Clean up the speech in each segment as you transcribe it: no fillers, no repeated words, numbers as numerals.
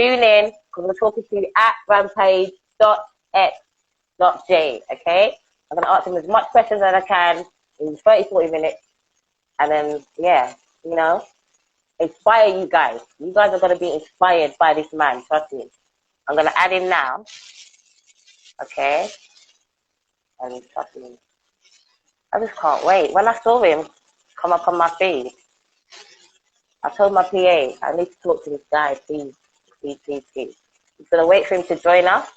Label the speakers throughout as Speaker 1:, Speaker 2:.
Speaker 1: tune in because we're talking to you at rampage.x.j, okay? I'm going to ask him as much questions as I can in 30, 40 minutes. And then, yeah, you know, inspire you guys. You guys are going to be inspired by this man, trust me. I'm going to add him now, okay? And trust me. I just can't wait. When I saw him come up on my feed, I told my PA, I need to talk to this guy, please. Please. He's going to wait for him to join us.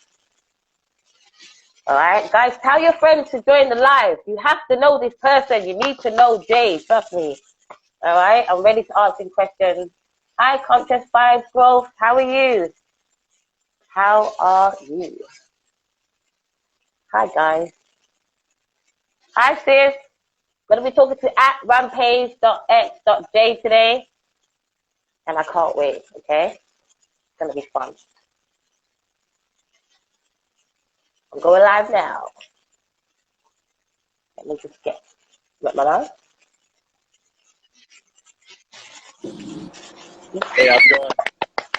Speaker 1: All right? Guys, tell your friends to join the live. You have to know this person. You need to know Jay. Trust me. All right? I'm ready to answer questions. Hi, Conscious Vibes Growth. How are you? How are you? Hi, guys. Hi, sis. Going to be talking to at rampage.x.j today. And I can't wait, okay? It's going to be fun. I'm going live now. Let me just get my live.
Speaker 2: Hey, how's it going?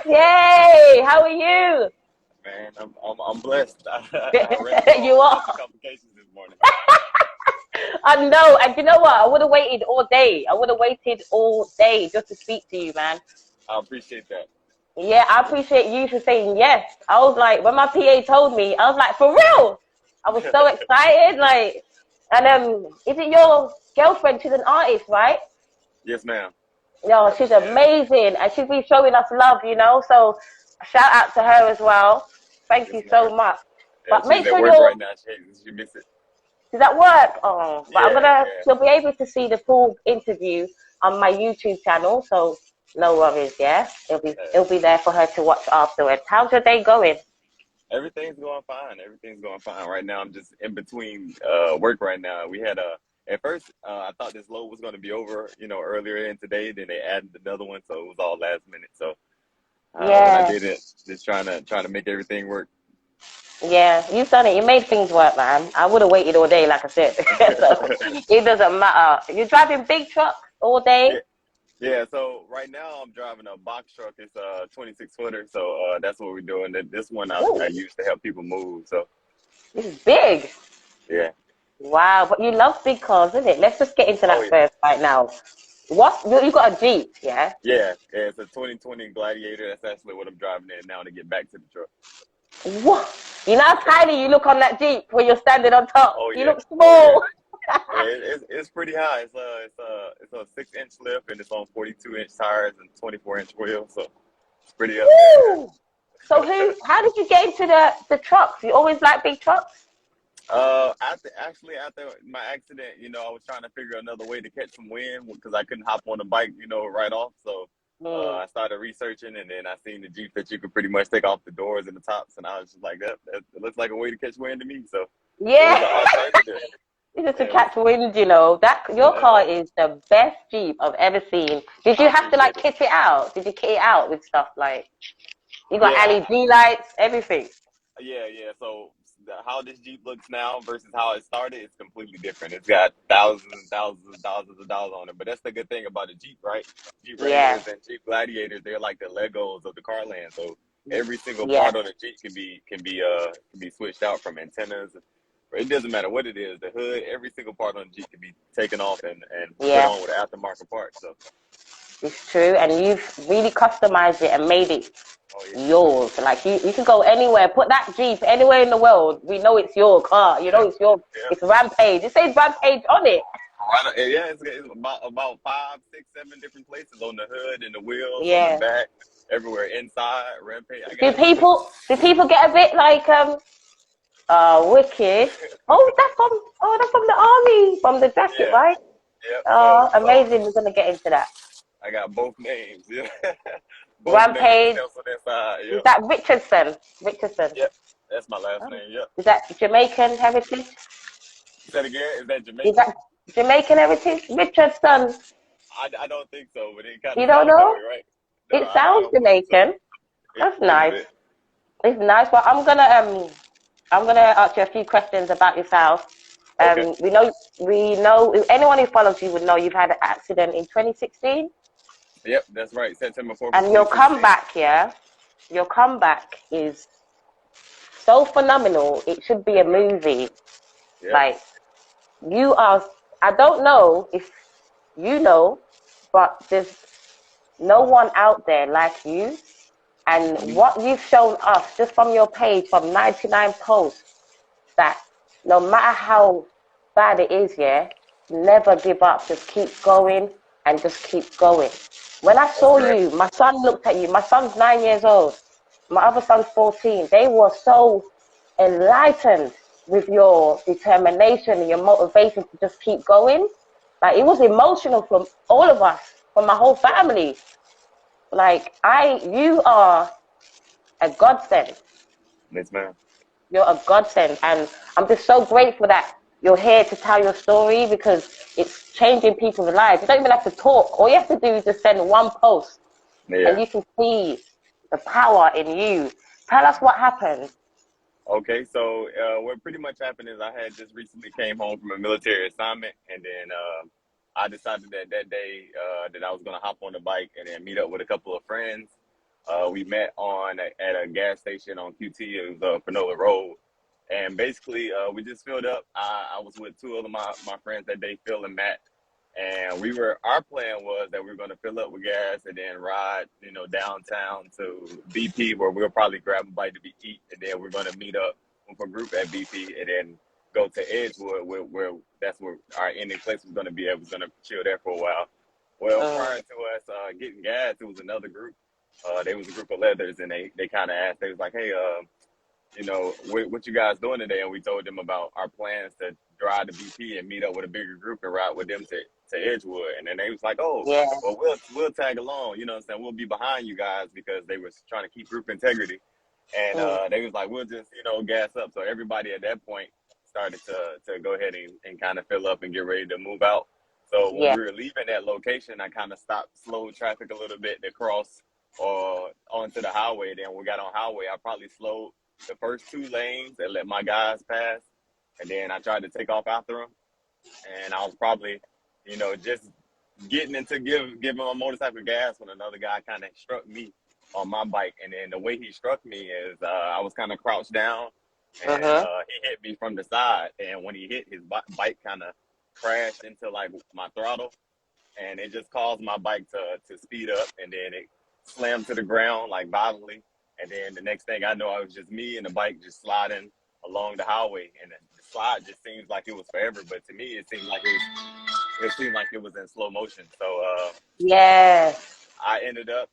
Speaker 1: Yay! How are you?
Speaker 2: Man, I'm blessed.
Speaker 1: You are.
Speaker 2: Complications this morning.
Speaker 1: I know, and you know what? I would have waited all day. Just to speak to you, man.
Speaker 2: I appreciate that.
Speaker 1: Yeah, I appreciate you for saying yes. I was like, when my PA told me, I was like, for real? I was so excited, like, and is it your girlfriend? She's an artist, right?
Speaker 2: Yes, ma'am.
Speaker 1: No, she's amazing, and she's been showing us love, you know. So, shout out to her as well. Thank you so much.
Speaker 2: Yeah,
Speaker 1: but make sure
Speaker 2: you're right now. She missed it.
Speaker 1: She's at work. Oh, but she'll be able to see the full interview on my YouTube channel. So no worries, yeah. It'll be there for her to watch afterwards. How's your day going?
Speaker 2: Everything's going fine. Right now, I'm just in between work right now. We had at first, I thought this load was going to be over, earlier in today. Then they added another one, so it was all last minute. So when I did it, just trying to make everything work.
Speaker 1: Yeah, you've done it. You made things work, man. I would have waited all day, like I said. So it doesn't matter. You're driving big trucks all day?
Speaker 2: Yeah, so right now I'm driving a box truck. It's a 26-footer, so that's what we're doing. This one I use to help people move. So
Speaker 1: this is big.
Speaker 2: Yeah.
Speaker 1: Wow, but you love big cars, isn't it? Let's just get into that first right now. You got a Jeep, yeah?
Speaker 2: Yeah, it's a 2020 Gladiator. That's actually what I'm driving in now to get back to the truck.
Speaker 1: What? You know how tiny you look on that Jeep when you're standing on top?
Speaker 2: Oh, yeah.
Speaker 1: You look small.
Speaker 2: It's pretty high. It's a 6-inch lift, and it's on 42-inch tires and 24-inch wheels, so it's pretty up there.
Speaker 1: So how did you get into the trucks? You always like big trucks?
Speaker 2: After my accident, I was trying to figure another way to catch some wind because I couldn't hop on the bike, right off. So I started researching, and then I seen the Jeep that you could pretty much take off the doors and the tops, and I was just like, that looks like a way to catch wind to me. So
Speaker 1: yeah, it's just to catch wind, That your car is the best Jeep I've ever seen. Did you have to kit it out? Did you kit it out with stuff like you got LED lights, everything?
Speaker 2: Yeah. So how this Jeep looks now versus how it started, it's completely different. It's got thousands and thousands of dollars on it. But that's the good thing about a Jeep, right? Jeep Wranglers and Jeep Gladiators, they're like the Legos of the car land. So every single part on a Jeep can be switched out, from antennas. It doesn't matter what it is. The hood, every single part on the Jeep can be taken off and put on with an aftermarket part. So
Speaker 1: it's true, and you've really customized it and made it yours. Like you can go anywhere, put that Jeep anywhere in the world. We know it's your car. It's your. It's Rampage. It says Rampage on it.
Speaker 2: Yeah, it's about 5, 6, 7 different places on the hood and the wheels, on the back, everywhere inside. Rampage.
Speaker 1: Do people get a bit like wicked? That's from the army, from the jacket, right?
Speaker 2: Yep.
Speaker 1: Oh, amazing. We're gonna get into that.
Speaker 2: I got both names. Yeah.
Speaker 1: Rampage.
Speaker 2: Is
Speaker 1: that Richardson?
Speaker 2: Yep. That's my last name. Yep.
Speaker 1: Is that Jamaican heritage?
Speaker 2: Say that again. Is that Jamaican?
Speaker 1: Is that Jamaican heritage? Richardson.
Speaker 2: I don't think so, but it kind of.
Speaker 1: You don't know?
Speaker 2: Right?
Speaker 1: No, it sounds Jamaican. So. That's nice. It's nice. Well, I'm gonna ask you a few questions about yourself. We know anyone who follows you would know you've had an accident in 2016.
Speaker 2: Yep, that's right. September 4th.
Speaker 1: And your comeback, your comeback is so phenomenal. It should be a movie.
Speaker 2: Yeah.
Speaker 1: Like, you are, I don't know if you know, but there's no one out there like you. And what you've shown us just from your page, from 99 posts, that no matter how bad it is, yeah, never give up. Just keep going and just keep going. When I saw you, my son looked at you. My son's 9 years old. My other son's 14. They were so enlightened with your determination and your motivation to just keep going. Like, it was emotional from all of us, from my whole family. Like, you are a godsend.
Speaker 2: Yes, ma'am.
Speaker 1: You're a godsend. And I'm just so grateful that you're here to tell your story, because it's changing people's lives. You don't even have to talk. All you have to do is just send one post and
Speaker 2: Yeah.
Speaker 1: you can see the power in you. Tell us what happened.
Speaker 2: Okay, so what pretty much happened is I had just recently came home from a military assignment, and then I decided that day that I was gonna hop on the bike and then meet up with a couple of friends. We met at a gas station on QT. It was Panola Road, and basically we just filled up. I was with two of my friends that day, Phil and Matt, and our plan was that we were going to fill up with gas and then ride, downtown to BP, where we'll probably grab a bite to eat, and then we're going to meet up with a group at BP and then go to Edgewood, where that's where our ending place was going to be. I was going to chill there for a while. Well, prior to us getting gas, it was another group. They was a group of leathers, and they kind of asked. They was like, "Hey, what you guys doing today?" And we told them about our plans to drive to BP and meet up with a bigger group and ride with them to Edgewood. And then they was like, "Oh,
Speaker 1: Yeah.
Speaker 2: well, we'll tag along. You know what I'm saying? We'll be behind you guys," because they was trying to keep group integrity. And they was like, "We'll just, gas up." So everybody at that point started to go ahead and kind of fill up and get ready to move out. So when
Speaker 1: Yeah.
Speaker 2: we were leaving that location, I kind of slowed traffic a little bit to cross onto the highway. Then we got on highway. I probably slowed the first two lanes and let my guys pass, and then I tried to take off after them. And I was probably, just getting into giving my motorcycle gas when another guy kind of struck me on my bike. And then the way he struck me is I was kind of crouched down, and he hit me from the side. And when he hit, his bike kind of crashed into like my throttle, and it just caused my bike to speed up, and then it slammed to the ground like violently. And then the next thing I know, I was just me and the bike just sliding along the highway, and the slide just seems like it was forever, but to me it seemed like it was in slow motion. So
Speaker 1: Yeah.
Speaker 2: I ended up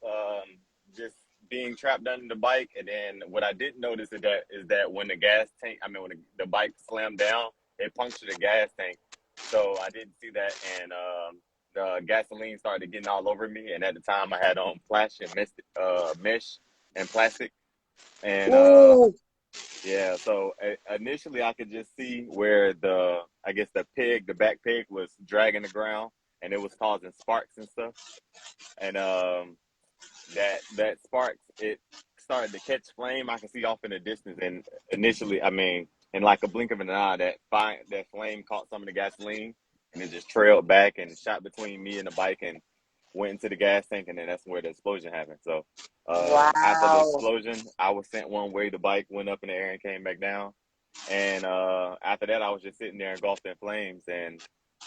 Speaker 2: just being trapped under the bike. And then what I didn't notice is that when when the bike slammed down, it punctured the gas tank. So I didn't see that, and the gasoline started getting all over me. And at the time, I had on mesh and plastic, and
Speaker 1: Ooh.
Speaker 2: yeah. So initially, I could just see where the back peg was dragging the ground, and it was causing sparks and stuff. And that sparks, it started to catch flame. I could see off in the distance, and initially, I mean, in like a blink of an eye, that flame caught some of the gasoline, and it just trailed back and shot between me and the bike and went into the gas tank, and then that's where the explosion happened. So after the
Speaker 1: Wow.
Speaker 2: explosion, I was sent one way. The bike went up in the air and came back down. And after that, I was just sitting there engulfed in flames. And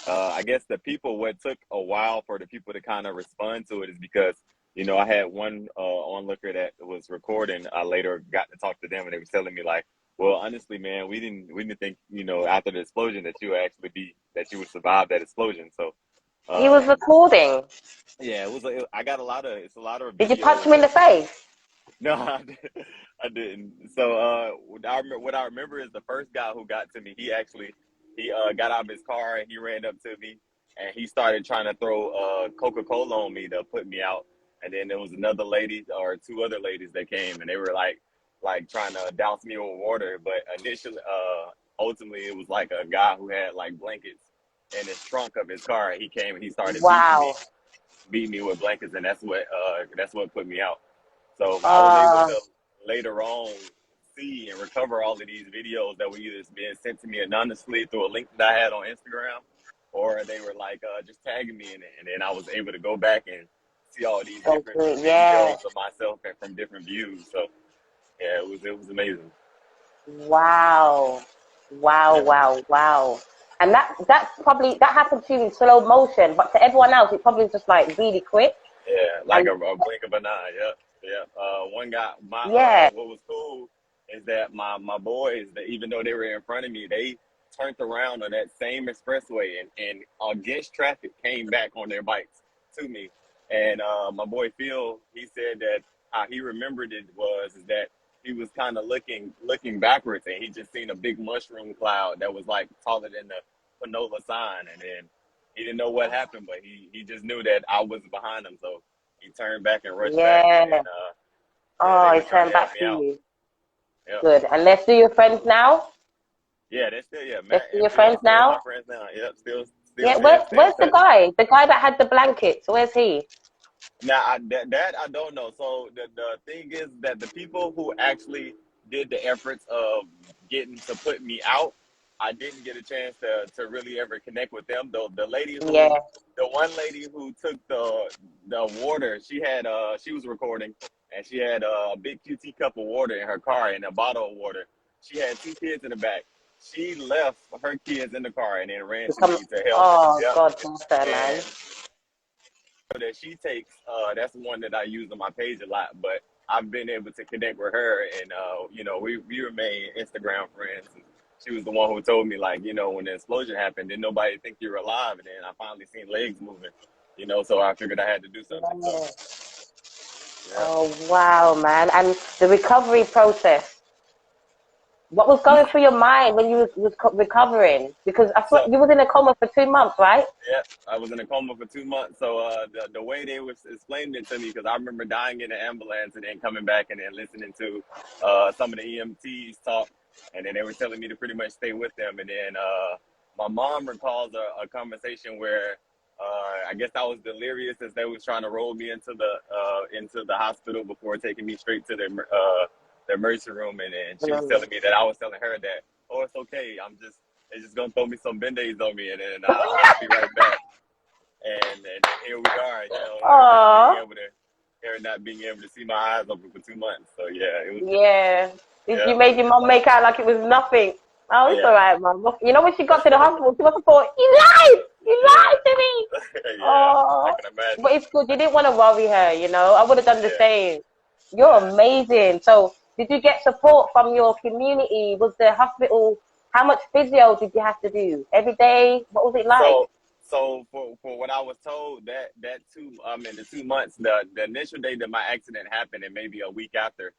Speaker 2: I guess what took a while for the people to kind of respond to it is because, I had one onlooker that was recording. I later got to talk to them, and they were telling me like, well, honestly, man, we didn't think, after the explosion that you would survive that explosion. So
Speaker 1: He was recording.
Speaker 2: yeah, I got it's a lot of
Speaker 1: Did you punch him
Speaker 2: videos.
Speaker 1: in the face?
Speaker 2: No, I didn't. So what I remember is the first guy who got to me. He got out of his car and he ran up to me, and he started trying to throw Coca-Cola on me to put me out. And then there was another lady or two other ladies that came, and they were like trying to douse me with water. But ultimately, it was like a guy who had like blankets in his trunk of his car. He came and he started
Speaker 1: Wow.
Speaker 2: beating me with blankets, and that's what put me out. So I was able to later on see and recover all of these videos that were either being sent to me anonymously through a link that I had on Instagram, or they were like just tagging me in it, and then I was able to go back and see all these
Speaker 1: So
Speaker 2: different
Speaker 1: good. Yeah.
Speaker 2: videos of myself and from different views. So yeah, it was amazing.
Speaker 1: Wow. Wow,
Speaker 2: Yeah,
Speaker 1: wow, wow. And that happened to you in slow motion, but to everyone else it probably was just like really quick.
Speaker 2: yeah, like
Speaker 1: And
Speaker 2: a blink of an eye. Yep, yep. One guy,
Speaker 1: yeah,
Speaker 2: what was cool is that my boys, that even though they were in front of me, they turned around on that same expressway and against traffic came back on their bikes to me. And my boy Phil, he said that how he remembered it was is that he was kind of looking backwards and he just seen a big mushroom cloud that was like taller than the Panola sign, and then he didn't know what happened, but he just knew that I was behind him, so he turned back and rushed back, and
Speaker 1: yeah.
Speaker 2: then yeah,
Speaker 1: Oh,
Speaker 2: they were
Speaker 1: it
Speaker 2: trying
Speaker 1: turned
Speaker 2: to help
Speaker 1: back
Speaker 2: me
Speaker 1: to
Speaker 2: out.
Speaker 1: you.
Speaker 2: Yep.
Speaker 1: Good. And let's do your friends now.
Speaker 2: Yeah, that's still
Speaker 1: Let's
Speaker 2: Matt
Speaker 1: do
Speaker 2: and
Speaker 1: your
Speaker 2: Phil
Speaker 1: friends
Speaker 2: still my
Speaker 1: now.
Speaker 2: friends now. Yep, still
Speaker 1: Yeah,
Speaker 2: stay in
Speaker 1: where's the
Speaker 2: touch.
Speaker 1: guy? The guy that had the blankets. Where's he?
Speaker 2: Now that I don't know. So the thing is that the people who actually did the efforts of getting to put me out, I didn't get a chance to really ever connect with them.
Speaker 1: Yeah.
Speaker 2: The one lady who took the water, she was recording, and she had a big QT cup of water in her car and a bottle of water. She had two kids in the back. She left her kids in the car and then ran to
Speaker 1: Become.
Speaker 2: me to help.
Speaker 1: Oh
Speaker 2: Yep.
Speaker 1: God, bless her, man.
Speaker 2: And that she takes, that's the one that I use on my page a lot. But I've been able to connect with her, and we remain Instagram friends. And she was the one who told me, like, when the explosion happened, didn't nobody think you were alive, and then I finally seen legs moving. So I figured I had to do something. So
Speaker 1: Yeah.
Speaker 2: yeah.
Speaker 1: Oh wow, man. And the recovery process. What was going through your mind when you was recovering? Because I thought
Speaker 2: So
Speaker 1: you was in a coma for 2 months, right?
Speaker 2: yeah, I was in a coma for 2 months. So the way they was explaining it to me, because I remember dying in an ambulance and then coming back and then listening to some of the EMTs talk, and then they were telling me to pretty much stay with them. And then my mom recalls a conversation where I guess I was delirious as they was trying to roll me into the hospital before taking me straight to the emergency room, and she was telling me that I was telling her that, oh, it's okay, they're just gonna throw me some band-aids on me, and then I'll be right back. And here we are,
Speaker 1: Oh,
Speaker 2: her not being able to see my eyes open for 2 months. So yeah, it was
Speaker 1: yeah.
Speaker 2: yeah,
Speaker 1: You made your mom make out like it was nothing. Oh, it's all
Speaker 2: yeah,
Speaker 1: right, mom. You know when she got to the hospital, she must have thought, "You lied! You
Speaker 2: yeah,
Speaker 1: lied to me!"
Speaker 2: yeah. I
Speaker 1: Oh,
Speaker 2: can imagine.
Speaker 1: but it's good. You didn't want to worry her. I would have done the
Speaker 2: Yeah,
Speaker 1: same. You're
Speaker 2: yeah.
Speaker 1: amazing. So, did you get support from your community? Was the hospital? How much physio did you have to do every day? What was it like?
Speaker 2: So, for what I was told, that in the 2 months, the initial day that my accident happened, and maybe a week after,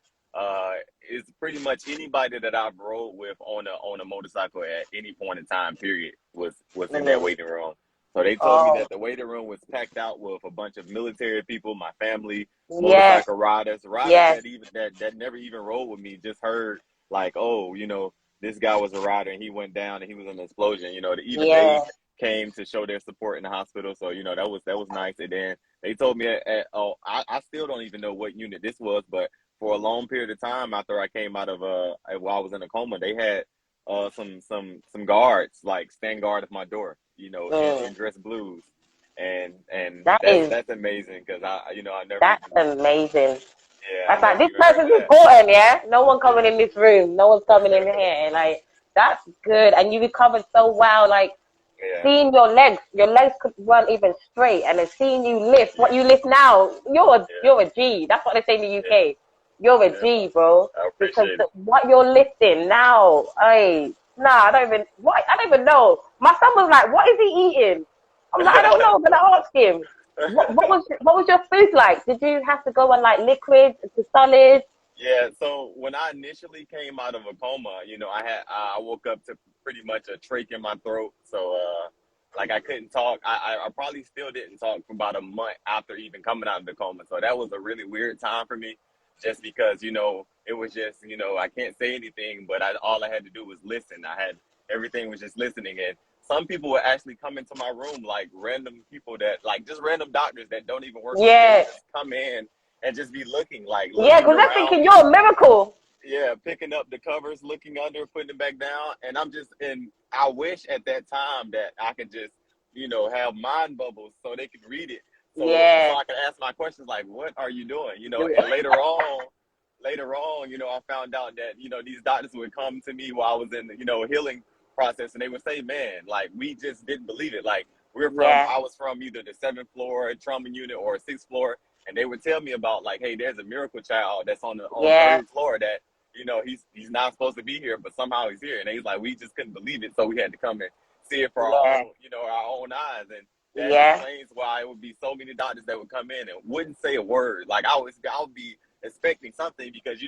Speaker 2: is pretty much anybody that I've rode with on a motorcycle at any point in time, period, was in that
Speaker 1: Mm.
Speaker 2: waiting room. So they told me
Speaker 1: Oh,
Speaker 2: that the waiting room was packed out with a bunch of military people, my family,
Speaker 1: yes,
Speaker 2: motorcycle riders
Speaker 1: yes.
Speaker 2: that never even rode with me, just heard like, oh, this guy was a rider and he went down and he was in an explosion. Even
Speaker 1: Yeah.
Speaker 2: they came to show their support in the hospital. So that was nice. And then they told me I still don't even know what unit this was, but for a long period of time after I came out of while I was in a coma, they had some guards like stand guard at my door,
Speaker 1: Mm.
Speaker 2: in dress blues, and
Speaker 1: That
Speaker 2: that's
Speaker 1: is
Speaker 2: that's amazing because I never
Speaker 1: that's
Speaker 2: even
Speaker 1: amazing.
Speaker 2: yeah I
Speaker 1: That's like
Speaker 2: never
Speaker 1: this
Speaker 2: even heard
Speaker 1: person's
Speaker 2: of that.
Speaker 1: important, yeah. No one coming in
Speaker 2: Yeah.
Speaker 1: this room. No one's coming in here. Like that's good, and you recovered so well. Like
Speaker 2: Yeah.
Speaker 1: seeing your legs weren't even straight, and then seeing you lift what
Speaker 2: Yeah.
Speaker 1: you lift now,
Speaker 2: Yeah.
Speaker 1: you're a G. That's what they say in the
Speaker 2: Yeah.
Speaker 1: UK. You're a
Speaker 2: Yeah.
Speaker 1: G, bro.
Speaker 2: I
Speaker 1: Because
Speaker 2: appreciate it.
Speaker 1: what you're lifting now, I don't even know. My son was like, "What is he eating?" I'm like, "I don't know. I'm gonna ask him." What was your food like? Did you have to go on like liquids to solids?
Speaker 2: Yeah, so when I initially came out of a coma, I woke up to pretty much a trach in my throat. So like I couldn't talk. I probably still didn't talk for about a month after even coming out of the coma. So that was a really weird time for me, just because it was just I can't say anything, but all I had to do was listen. Everything was just listening, and some people would actually come into my room, like random people that like just random doctors that don't even work with me. They would
Speaker 1: Yeah,
Speaker 2: just come in and just be looking, like
Speaker 1: yeah.
Speaker 2: looking
Speaker 1: Because they're
Speaker 2: around
Speaker 1: thinking
Speaker 2: me,
Speaker 1: you're a miracle.
Speaker 2: yeah, picking up the covers, looking under, putting it back down. And I wish at that time that I could just, have mind bubbles so they could read it. So
Speaker 1: Yeah.
Speaker 2: I could ask my questions like, what are you doing? And later on, I found out that, these doctors would come to me while I was in the, healing process, and they would say, man, like, we just didn't believe it. Like,
Speaker 1: Yeah.
Speaker 2: I was from either the 7th floor trauma unit or 6th floor, and they would tell me about, like, hey, there's a miracle child that's on
Speaker 1: Yeah.
Speaker 2: 3rd floor that, he's not supposed to be here, but somehow he's here. And he's like, we just couldn't believe it, so we had to come and see it for
Speaker 1: Yeah.
Speaker 2: our own eyes. And that
Speaker 1: Yeah.
Speaker 2: explains why it would be so many doctors that would come in and wouldn't say a word. Like, I would be expecting something because,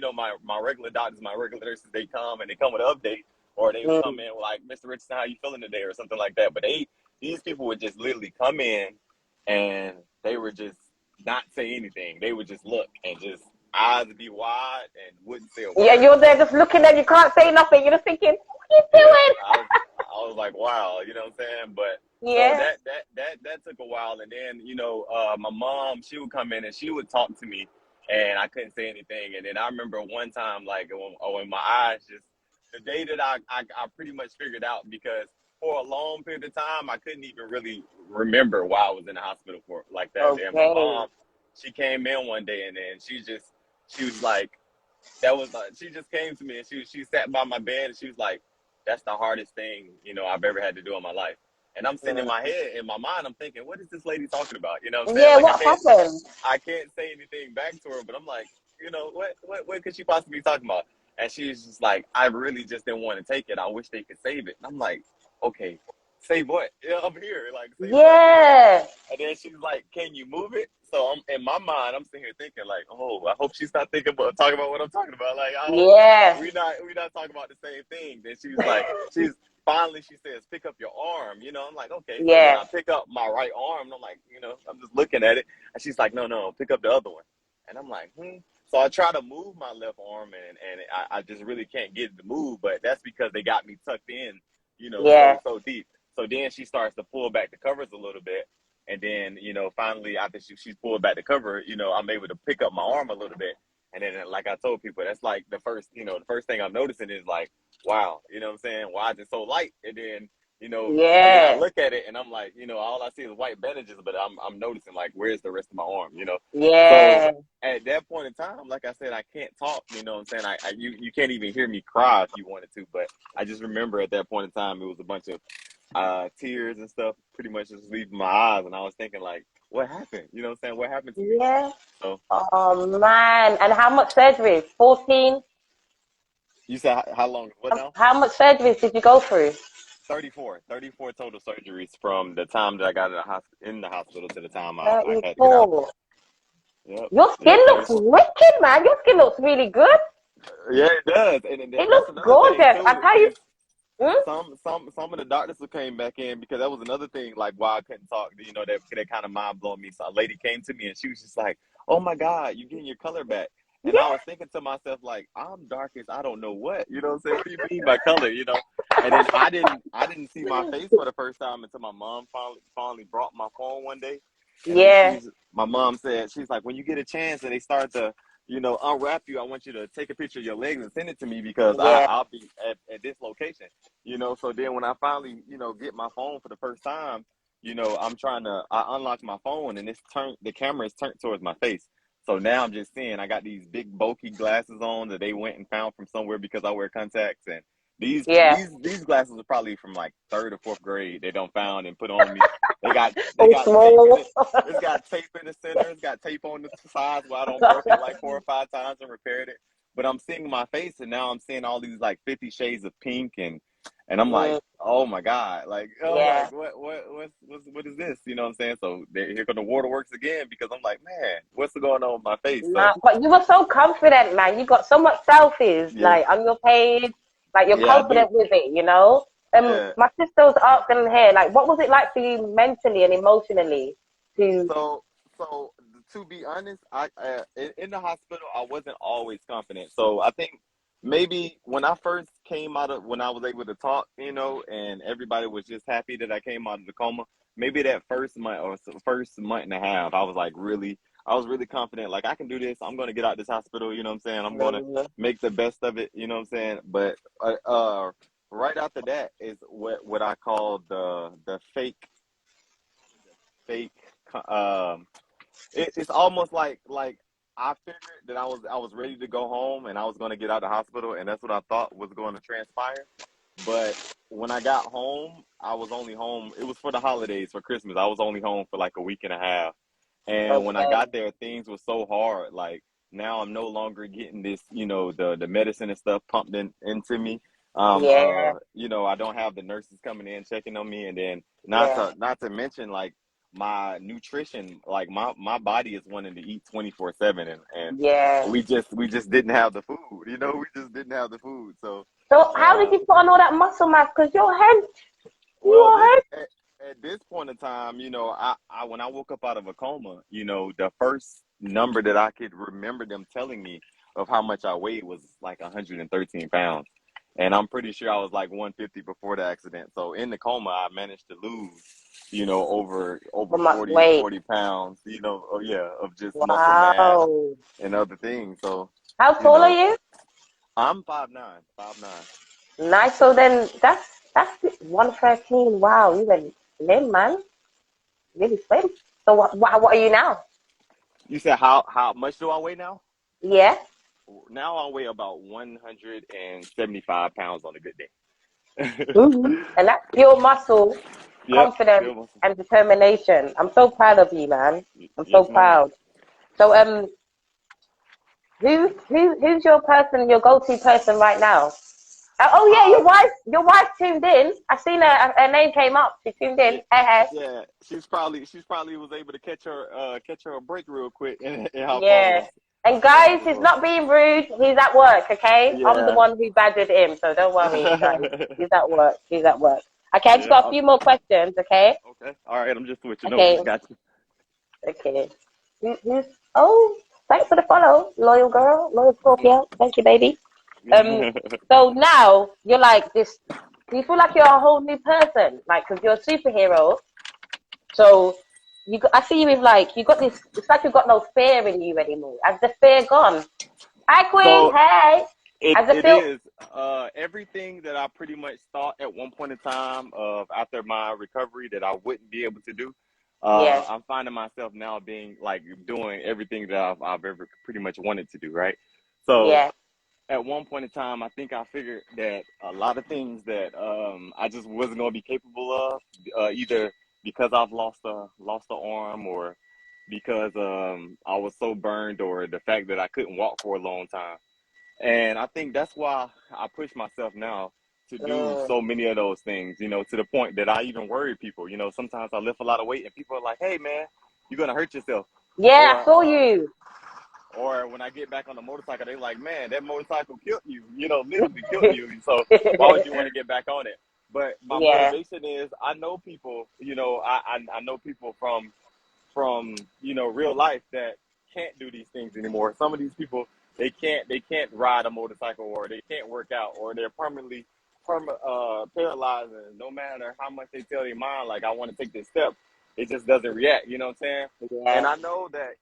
Speaker 2: my regular doctors, my regular nurses, they come with an update, or they would come in like, Mr. Richardson, how you feeling today, or something like that. But these people would just literally come in, and they were just not say anything. They would just look and just eyes would be wide and wouldn't say a
Speaker 1: Yeah,
Speaker 2: word.
Speaker 1: you're there just looking at, you can't say nothing. You're just thinking, what are
Speaker 2: Yeah,
Speaker 1: you
Speaker 2: I was like, wow, you know what I'm saying? But
Speaker 1: doing?
Speaker 2: so
Speaker 1: Yeah.
Speaker 2: that took a while, and then my mom, she would come in and she would talk to me, and I couldn't say anything. And then I remember one time, like, when my eyes just, the day that I pretty much figured out, because for a long period of time I couldn't even really remember why I was in the hospital for like that. And my
Speaker 1: Okay.
Speaker 2: mom, she came in one day, and then she was like, she just came to me, and she sat by my bed, and she was like, that's the hardest thing, I've ever had to do in my life. And I'm sitting in my mind, I'm thinking, what is this lady talking about? You know what I'm saying?
Speaker 1: Yeah,
Speaker 2: Like,
Speaker 1: what happened?
Speaker 2: I can't say anything back to her, but I'm like, what could she possibly be talking about? And she's just like, I really just didn't want to take it. I wish they could save it. And I'm like, okay, save what? Yeah, I'm here. Like, save what?
Speaker 1: Yeah.
Speaker 2: And then she's like, can you move it? So I'm in my mind, I'm sitting here thinking like, oh, I hope she's not talking about what I'm talking about. Like, I hope
Speaker 1: Yeah.
Speaker 2: we not talking about the same thing. Then finally she says, pick up your arm. I'm like, okay. So then
Speaker 1: Yeah.
Speaker 2: I pick up my right arm, and I'm like, I'm just looking at it, and she's like, no, pick up the other one. And I'm like, So I try to move my left arm, and I just really can't get it to move. But that's because they got me tucked in,
Speaker 1: Yeah.
Speaker 2: so deep. So then she starts to pull back the covers a little bit. And then, finally, after she's pulled back the cover, I'm able to pick up my arm a little bit. And then, like I told people, that's like the first thing I'm noticing is like, wow, you know what I'm saying? Why is it so light? And then, and then I
Speaker 1: Yeah.
Speaker 2: look at it, and I'm like, all I see is white bandages, but I'm noticing, like, where's the rest of my arm? So
Speaker 1: Yeah.
Speaker 2: at that point in time, like I said, I can't talk, you know what I'm saying? You can't even hear me cry if you wanted to, but I just remember at that point in time, it was a bunch of tears and stuff pretty much just leaving my eyes, and I was thinking like, what happened? You know what I'm saying? What happened to me?
Speaker 1: Yeah.
Speaker 2: So
Speaker 1: Oh man. And how much surgery? 14?
Speaker 2: you said how long? What now?
Speaker 1: How much surgeries did you go through?
Speaker 2: 34 total surgeries from the time that I got in the hospital to the time I had to get out.
Speaker 1: 34.
Speaker 2: Yep,
Speaker 1: Your skin
Speaker 2: yep,
Speaker 1: looks
Speaker 2: 34.
Speaker 1: wicked, man. Your skin looks really good.
Speaker 2: Yeah, it does, and
Speaker 1: It
Speaker 2: that's
Speaker 1: looks
Speaker 2: another thing
Speaker 1: gorgeous. I
Speaker 2: too
Speaker 1: tell you.
Speaker 2: is
Speaker 1: Hmm?
Speaker 2: some of the doctors who came back in, because that was another thing, like, why I couldn't talk, that kind of mind blowing me. So a lady came to me, and she was just like, oh my God, you're getting your color back. And I
Speaker 1: Yeah.
Speaker 2: was thinking to myself, like, I'm dark as I don't know what, you know what I'm saying? What do you mean by color? And then I didn't see my face for the first time until my mom finally brought my phone one day. And then
Speaker 1: Yeah.
Speaker 2: my mom said, she's like, when you get a chance and they start to, unwrap you, I want you to take a picture of your legs and send it to me, because
Speaker 1: Yeah.
Speaker 2: I'll be at this location. So then when I finally, get my phone for the first time, I unlock my phone, and the camera is turned towards my face. So now I'm just seeing, I got these big bulky glasses on that they went and found from somewhere because I wear contacts. And these
Speaker 1: Yeah.
Speaker 2: these these glasses are probably from like 3rd or 4th grade. They don't found and put on me. They
Speaker 1: Oh,
Speaker 2: got tape in
Speaker 1: small.
Speaker 2: it. It's got tape in the center. It's got tape on the sides where I don't broke it like 4 or 5 times and repaired it. But I'm seeing my face, and now I'm seeing all these like 50 shades of pink, and I'm like,
Speaker 1: Mm,
Speaker 2: oh my God, like, I'm
Speaker 1: yeah.
Speaker 2: like, what is this? You know what I'm saying? So here come the waterworks again, because I'm like, man, what's going on with my face? So
Speaker 1: Nah, but you were so confident, man. You got so much selfies,
Speaker 2: yeah,
Speaker 1: like on your page. Like you're
Speaker 2: yeah, I do.
Speaker 1: confident with it.
Speaker 2: Yeah.
Speaker 1: My sister was asking here, like, what was it like for you mentally and emotionally to?
Speaker 2: So, so to be honest, in the hospital, I wasn't always confident. So I think maybe when I first when I was able to talk, and everybody was just happy that I came out of the coma. Maybe that first month or first month and a half, I was really confident. Like, I can do this. I'm going to get out this hospital. You know what I'm saying? I'm going to
Speaker 1: Mm,
Speaker 2: make the best of it. You know what I'm saying? But right after that is what I call the fake it's almost like I figured that I was ready to go home and I was going to get out of the hospital, and that's what I thought was going to transpire. But when I got home, I was only home. It was for the holidays, for Christmas. I was only home for like a week and a half. And when I
Speaker 1: Okay.
Speaker 2: got there, things were so hard. Like now I'm no longer getting this, the medicine and stuff pumped into me.
Speaker 1: Yeah.
Speaker 2: I don't have the nurses coming in checking on me, and then
Speaker 1: Yeah.
Speaker 2: not to mention like my nutrition, like my body is wanting to eat 24/7, and
Speaker 1: Yeah.
Speaker 2: we just didn't have the food. We just didn't have the food. So
Speaker 1: So how did
Speaker 2: uh
Speaker 1: you put on all that muscle mass? Because you're hench. You
Speaker 2: well,
Speaker 1: are hench.
Speaker 2: at this point in time, I when I woke up out of a coma, the first number that I could remember them telling me of how much I weighed was like 113 pounds. And I'm pretty sure I was like 150 before the accident. So in the coma, I managed to lose, over
Speaker 1: So much
Speaker 2: 40
Speaker 1: weight.
Speaker 2: 40 pounds, of just muscle mass
Speaker 1: Wow.
Speaker 2: and other things. So,
Speaker 1: How
Speaker 2: you
Speaker 1: tall are
Speaker 2: know,
Speaker 1: you?
Speaker 2: I'm 5'9", 5'9".
Speaker 1: Nice. So then that's 113. Wow, you went slim, man. Really slim. So what are you now?
Speaker 2: You said how much do I weigh now?
Speaker 1: Yeah.
Speaker 2: Now I weigh about 175 pounds on a good day.
Speaker 1: Mhm. And that's pure muscle,
Speaker 2: Yep,
Speaker 1: confidence,
Speaker 2: pure muscle.
Speaker 1: and determination. I'm so proud of you, man. I'm so
Speaker 2: Yes, ma'am.
Speaker 1: proud. So who's your person, your go-to person right now? Oh yeah,
Speaker 2: Uh,
Speaker 1: your wife tuned in. I seen her name came up. She tuned in.
Speaker 2: yeah,
Speaker 1: Hey, hey.
Speaker 2: yeah. She's probably was able to catch her a break real quick and hop
Speaker 1: Yeah.
Speaker 2: on.
Speaker 1: And
Speaker 2: That's
Speaker 1: guys,
Speaker 2: for
Speaker 1: he's
Speaker 2: sure.
Speaker 1: not being rude. He's at work, okay? I'm the
Speaker 2: Yeah.
Speaker 1: one who badgered him, so don't worry, guys. He's at work. He's at work. Okay, I just
Speaker 2: Yeah.
Speaker 1: got a few more questions, okay?
Speaker 2: Okay. All right. I'm just switching over.
Speaker 1: Okay,
Speaker 2: Got you.
Speaker 1: okay. Who's, oh, thanks for the follow, loyal girl, loyal Scorpio. Thank you, baby. Um, so now you're like this. Do you feel like you're a whole new person? Like, because you're a superhero. So I see you with like you got this. It's like you've got no fear in you anymore. Has the fear gone? Hi, Queen.
Speaker 2: So
Speaker 1: Hey.
Speaker 2: it
Speaker 1: Has it
Speaker 2: it
Speaker 1: feel?
Speaker 2: is everything that I pretty much thought at one point in time of after my recovery that I wouldn't be able to do.
Speaker 1: Yeah.
Speaker 2: I'm finding myself now being like doing everything that I've ever pretty much wanted to do. Right. So
Speaker 1: Yeah.
Speaker 2: at one point in time, I think I figured that a lot of things that I just wasn't going to be capable of, either because I've lost a arm or because I was so burned or the fact that I couldn't walk for a long time. And I think that's why I push myself now to do
Speaker 1: Mm.
Speaker 2: so many of those things, to the point that I even worry people. Sometimes I lift a lot of weight and people are like, hey, man, you're going to hurt yourself.
Speaker 1: Yeah, I
Speaker 2: Or
Speaker 1: saw you.
Speaker 2: or when I get back on the motorcycle, they're like, man, that motorcycle killed you, literally killed you. So why would you want to get back on it? But my
Speaker 1: Yeah.
Speaker 2: motivation is I know people, I know people from real life that can't do these things anymore. Some of these people they can't ride a motorcycle or they can't work out or they're permanently paralyzed, and no matter how much they tell their mind like I want to take this step, it just doesn't react. You know what I'm saying? And
Speaker 1: Yeah.
Speaker 2: I know that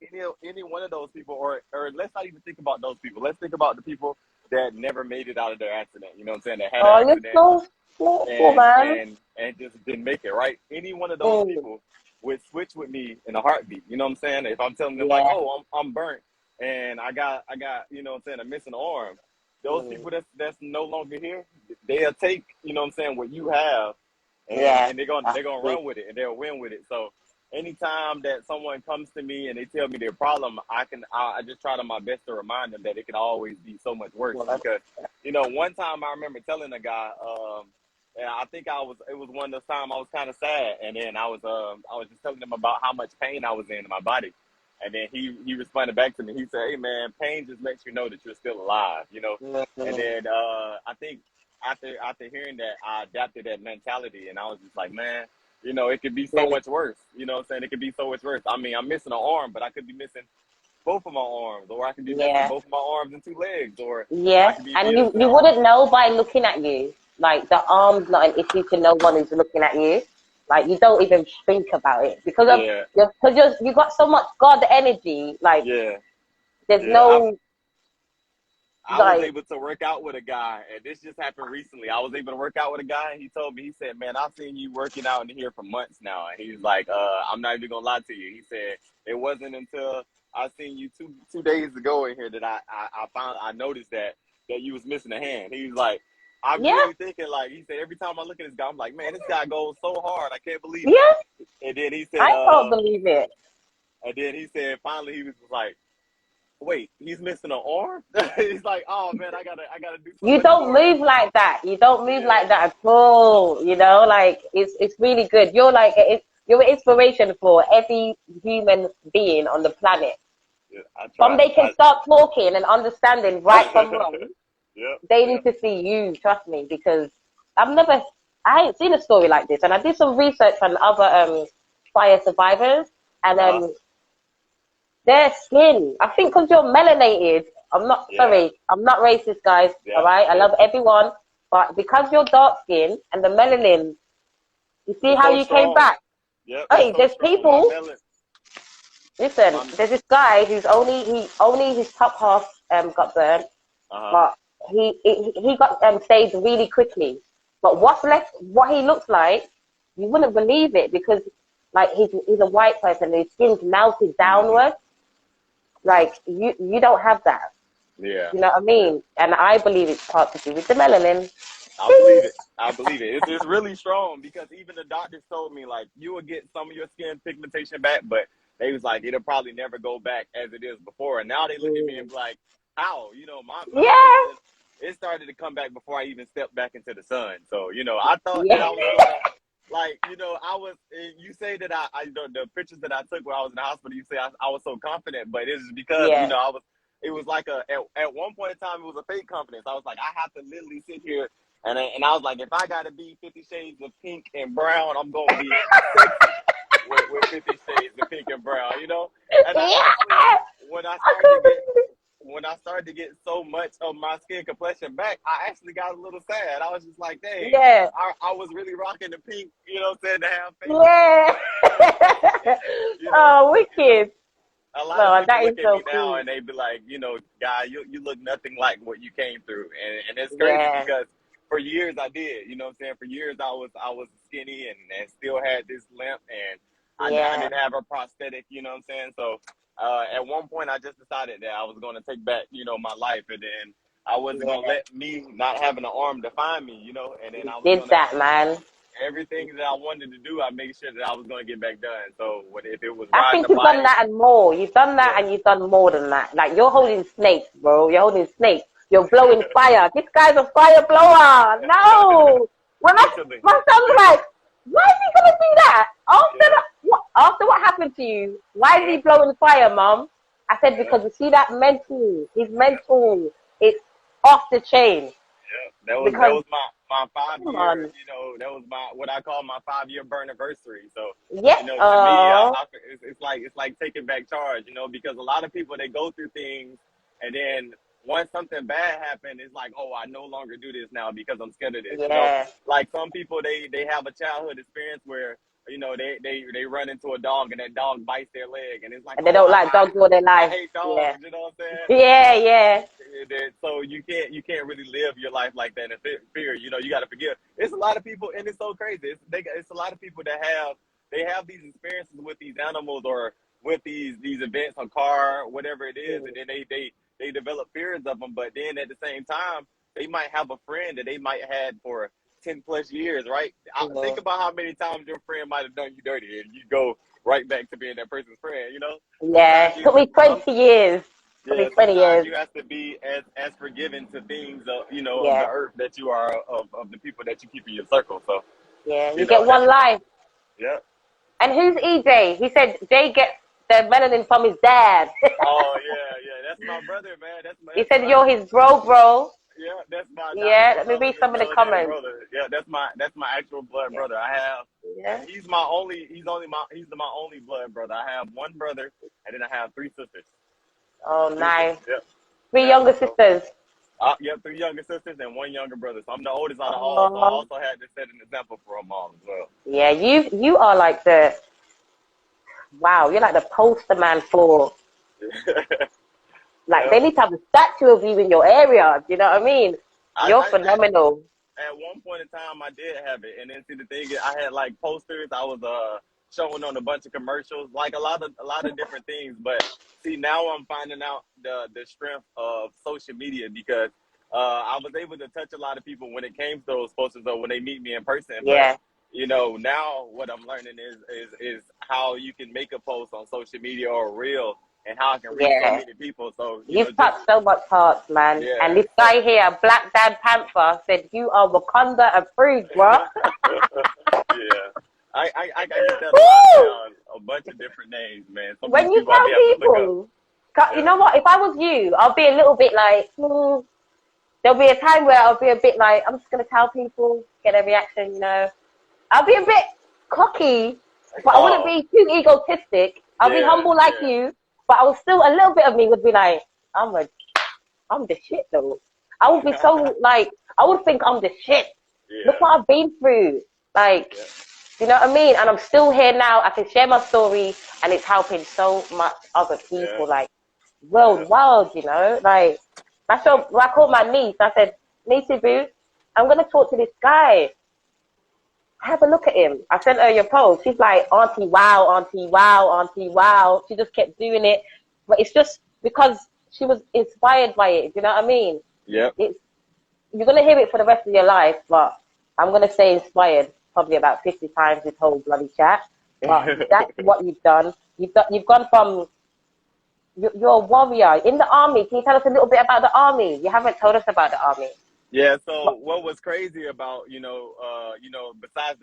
Speaker 2: any one of those people, or let's not even think about those people. Let's think about the people that never made it out of their accident. You know what I'm saying? That had an
Speaker 1: Oh, you're
Speaker 2: accident
Speaker 1: so thoughtful,
Speaker 2: and
Speaker 1: man.
Speaker 2: and and just didn't make it, right? Any one of those
Speaker 1: Mm.
Speaker 2: people would switch with me in a heartbeat. You know what I'm saying? If I'm telling them like,
Speaker 1: Yeah.
Speaker 2: oh, I'm burnt and I got you know what I'm saying, a missing arm, those
Speaker 1: Mm.
Speaker 2: people that's no longer here, they'll take, you know what I'm saying, what you have, and
Speaker 1: Yeah.
Speaker 2: and they're gonna
Speaker 1: That's
Speaker 2: they're gonna
Speaker 1: it.
Speaker 2: run with it and they'll win with it. So anytime that someone comes to me and they tell me their problem, I just try to my best to remind them that it can always be so much worse.
Speaker 1: Well,
Speaker 2: Because one time I remember telling a guy, and I think it was one of those times I was kind of sad, and then I was just telling him about how much pain I was in my body, and then he responded back to me. He said, "Hey man, pain just lets you know that you're still alive." And
Speaker 1: mm.
Speaker 2: then I think after hearing that, I adapted that mentality, and I was just like, man, it could be so
Speaker 1: Yeah.
Speaker 2: much worse. You know what I'm saying? It could be so much worse. I mean, I'm missing an arm, but I could be missing both of my arms, or I could be missing
Speaker 1: Yeah.
Speaker 2: both of my arms and two legs, or I
Speaker 1: Yeah.
Speaker 2: could be
Speaker 1: And you
Speaker 2: missing.
Speaker 1: wouldn't know by looking at you. Like the arm's not an issue to no one who's looking at you. Like you don't even think about it because of
Speaker 2: Yeah,
Speaker 1: you got so much God energy. Like
Speaker 2: yeah,
Speaker 1: there's
Speaker 2: yeah.
Speaker 1: no
Speaker 2: I was
Speaker 1: Like,
Speaker 2: able to work out with a guy, and this just happened recently. I was able to work out with a guy, and he told me, he said, "Man, I've seen you working out in here for months now." And he's like, "I'm not even gonna lie to you." He said, "It wasn't until I seen you two days ago in here that I noticed that you was missing a hand." He was like, "I'm
Speaker 1: yeah,
Speaker 2: really thinking like," he said, "every time I look at this guy, I'm like, man, this guy goes so hard, I can't believe it."
Speaker 1: yeah.
Speaker 2: And then he said,
Speaker 1: I can't believe it.
Speaker 2: finally he was like, wait, he's missing an arm? He's like, oh man, I gotta do so
Speaker 1: You
Speaker 2: much
Speaker 1: don't
Speaker 2: more.
Speaker 1: move like that. You don't move
Speaker 2: Yeah,
Speaker 1: like that at all. You know, like it's really good. You're like you're an inspiration for every human being on the planet.
Speaker 2: yeah, I
Speaker 1: From
Speaker 2: try.
Speaker 1: they can start talking and understanding right from wrong,
Speaker 2: Yep,
Speaker 1: they
Speaker 2: yep,
Speaker 1: need to see you. Trust me, because I ain't seen a story like this, and I did some research on other fire survivors, and
Speaker 2: uh-huh,
Speaker 1: their skin. I think because you're melanated.
Speaker 2: yeah,
Speaker 1: I'm not racist, guys. All
Speaker 2: yeah,
Speaker 1: right, I
Speaker 2: yeah.
Speaker 1: love everyone, but because you're dark skin and the melanin, you see
Speaker 2: It's
Speaker 1: how
Speaker 2: so
Speaker 1: you came
Speaker 2: strong.
Speaker 1: back.
Speaker 2: Yep, it's
Speaker 1: Hey,
Speaker 2: so
Speaker 1: there's
Speaker 2: strong.
Speaker 1: people. Listen,
Speaker 2: My,
Speaker 1: there's this guy who's only his top half got burnt,
Speaker 2: uh-huh,
Speaker 1: but he got saved really quickly. But what's left, what he looks like, you wouldn't believe it because like he's a white person, his skin's melted
Speaker 2: hmm,
Speaker 1: downwards. Like you don't have that.
Speaker 2: yeah,
Speaker 1: You know what I
Speaker 2: yeah.
Speaker 1: mean? And I believe it's part to do with the melanin.
Speaker 2: I believe it. I believe it. It's really strong because even the doctors told me like you will get some of your skin pigmentation back, but they was like it'll probably never go back as it is before. And now they look at me and be like, "How? You know, my
Speaker 1: Yeah,
Speaker 2: melanin it started to come back before I even stepped back into the sun." So you know, I thought that
Speaker 1: yeah,
Speaker 2: I was gonna like you know I was. You say that the pictures that I took when I was in the hospital. You say I was so confident, but it's because you
Speaker 1: yeah.
Speaker 2: know I was. It was like at one point in time it was a fake confidence. I was like I have to literally sit here and I was like, if I gotta be 50 Shades of Pink and Brown, I'm gonna be sexy with 50 Shades of Pink and Brown, you know. And I actually,
Speaker 1: Yeah,
Speaker 2: when I
Speaker 1: I
Speaker 2: started to
Speaker 1: can't
Speaker 2: get
Speaker 1: believe it.
Speaker 2: when I started to get so much of my skin complexion back, I actually got a little sad. I was just like, dang,
Speaker 1: Yeah,
Speaker 2: I was really rocking the pink, you know, what I'm saying to have face,
Speaker 1: yeah.
Speaker 2: you know.
Speaker 1: Oh,
Speaker 2: You know,
Speaker 1: wicked.
Speaker 2: a lot of
Speaker 1: No,
Speaker 2: people
Speaker 1: that is
Speaker 2: look at me
Speaker 1: so
Speaker 2: now
Speaker 1: cool.
Speaker 2: and they be like, you know, guy, you look nothing like what you came through, and it's crazy
Speaker 1: Yeah,
Speaker 2: because for years I did, you know what I'm saying? For years I was skinny and still had this limp and I
Speaker 1: yeah,
Speaker 2: didn't have a prosthetic, you know what I'm saying? So at one point I just decided that I was going to take back, you know, my life, and then I wasn't
Speaker 1: yeah.
Speaker 2: going to let me not having an arm define me, you know, and then
Speaker 1: You
Speaker 2: I was
Speaker 1: did
Speaker 2: going to
Speaker 1: that, man.
Speaker 2: everything that I wanted to do, I made sure that I was going to get back done. So if it was
Speaker 1: I
Speaker 2: riding
Speaker 1: think
Speaker 2: a
Speaker 1: you've done
Speaker 2: bike,
Speaker 1: that and more. You've done that
Speaker 2: yeah.
Speaker 1: and you've done more than that. Like you're holding snakes, bro. You're holding snakes. You're blowing fire. This guy's a fire blower. No. When
Speaker 2: Literally,
Speaker 1: my son's like,
Speaker 2: literally.
Speaker 1: why is he gonna do that?
Speaker 2: Yeah,
Speaker 1: After what happened to you, why is
Speaker 2: yeah,
Speaker 1: he blowing fire, mom? I said
Speaker 2: yeah,
Speaker 1: because you see that mental, his
Speaker 2: yeah,
Speaker 1: mental, it's off the chain.
Speaker 2: yeah. That
Speaker 1: Because
Speaker 2: was my five
Speaker 1: come
Speaker 2: year.
Speaker 1: on,
Speaker 2: You know, that was my what I call my 5 year burn anniversary. So,
Speaker 1: yeah,
Speaker 2: you know, to me, it's like taking back charge. You know, because a lot of people they go through things, and then once something bad happened, it's like, oh, I no longer do this now because I'm scared of this. You know,
Speaker 1: yeah,
Speaker 2: like some people they have a childhood experience where you know they run into a dog and that dog bites their leg, and it's like,
Speaker 1: and they
Speaker 2: oh,
Speaker 1: don't like dogs all their
Speaker 2: I
Speaker 1: life.
Speaker 2: hate
Speaker 1: Yeah,
Speaker 2: dogs. You know what I'm saying?
Speaker 1: yeah, yeah.
Speaker 2: So you can't really live your life like that in fear. You know, you got to forgive. It's a lot of people, and it's so crazy. It's a lot of people that have these experiences with these animals or with these events, a car, whatever it is,
Speaker 1: Mm.
Speaker 2: and then they develop fears of them. But then at the same time, they might have a friend that they might have had for 10 plus years, right? Think
Speaker 1: Mhm.
Speaker 2: about how many times your friend might have done you dirty, and you go right back to being that person's friend. You know,
Speaker 1: Yeah,
Speaker 2: sometimes
Speaker 1: took me
Speaker 2: some
Speaker 1: 20 years. Took me
Speaker 2: yeah,
Speaker 1: 20
Speaker 2: sometimes
Speaker 1: years.
Speaker 2: you have to be as forgiving to things of you know of the
Speaker 1: Yeah,
Speaker 2: earth that you are of the people that you keep in your circle. So
Speaker 1: yeah.
Speaker 2: you
Speaker 1: You
Speaker 2: know
Speaker 1: get
Speaker 2: that
Speaker 1: one life.
Speaker 2: yeah.
Speaker 1: And who's EJ? He said Jay gets the melanin from his dad.
Speaker 2: Oh yeah. That's my brother, man.
Speaker 1: He said you're his bro.
Speaker 2: Yeah. That's my
Speaker 1: Yeah,
Speaker 2: adopted
Speaker 1: let me
Speaker 2: brother,
Speaker 1: read
Speaker 2: the
Speaker 1: some of the
Speaker 2: melanated
Speaker 1: comments.
Speaker 2: brother. Yeah, that's my actual blood
Speaker 1: Yeah,
Speaker 2: brother. I have, and
Speaker 1: yeah.
Speaker 2: he's my only blood brother. I have one brother, and then I have three sisters.
Speaker 1: Oh,
Speaker 2: Three sisters.
Speaker 1: nice.
Speaker 2: Yep.
Speaker 1: Three
Speaker 2: Yeah.
Speaker 1: younger
Speaker 2: So
Speaker 1: sisters.
Speaker 2: yep, three younger sisters and one younger brother. So I'm the oldest out of all. So I
Speaker 1: Oh,
Speaker 2: also had to set an example for them all as well.
Speaker 1: yeah. You are like the wow. You're like the poster man for Like, they need to have a statue of you in your area. Do you know what I mean? You're phenomenal.
Speaker 2: At one point in time, I did have it, and then see the thing is, I had like posters. I was showing on a bunch of commercials, like a lot of different things. But see, now I'm finding out the strength of social media because I was able to touch a lot of people when it came to those posters or when they meet me in person.
Speaker 1: Yeah.
Speaker 2: But you know, now what I'm learning is how you can make a post on social media or a reel and how I can reach so many people. So
Speaker 1: you've touched so much hearts, man.
Speaker 2: Yeah,
Speaker 1: and this guy here, Black Dan Panther, said you are Wakanda approved, bro.
Speaker 2: Yeah. I get that a lot now. A bunch of different names, man. Some
Speaker 1: when you
Speaker 2: people
Speaker 1: tell people, you know what? If I was you, I'll be a little bit like, there'll be a time where I'll be a bit like, I'm just gonna tell people, get a reaction, you know. I'll be a bit cocky, but I wouldn't be too egotistic. I'll be humble like you, but I will still, a little bit of me would be like, I'm the shit though. I would be so like, I would think I'm the shit. Look what I've been through. Like, you know what I mean? And I'm still here now. I can share my story, and it's helping so much other people, like, worldwide, you know? Like, I called my niece. I said, Niecey Boo, I'm going to talk to this guy. Have a look at him. I sent her your post. She's like, Auntie, wow, Auntie, wow, Auntie, wow. She just kept doing it. But it's just because she was inspired by it. You know what I mean?
Speaker 2: Yeah.
Speaker 1: You're going to hear it for the rest of your life, but I'm going to say inspired probably about 50 times this whole bloody chat. But that's what you've done. You've gone from, you're a warrior in the army. Can you tell us a little bit about the army? You haven't told us about the army.
Speaker 2: Yeah, so what was crazy about, besides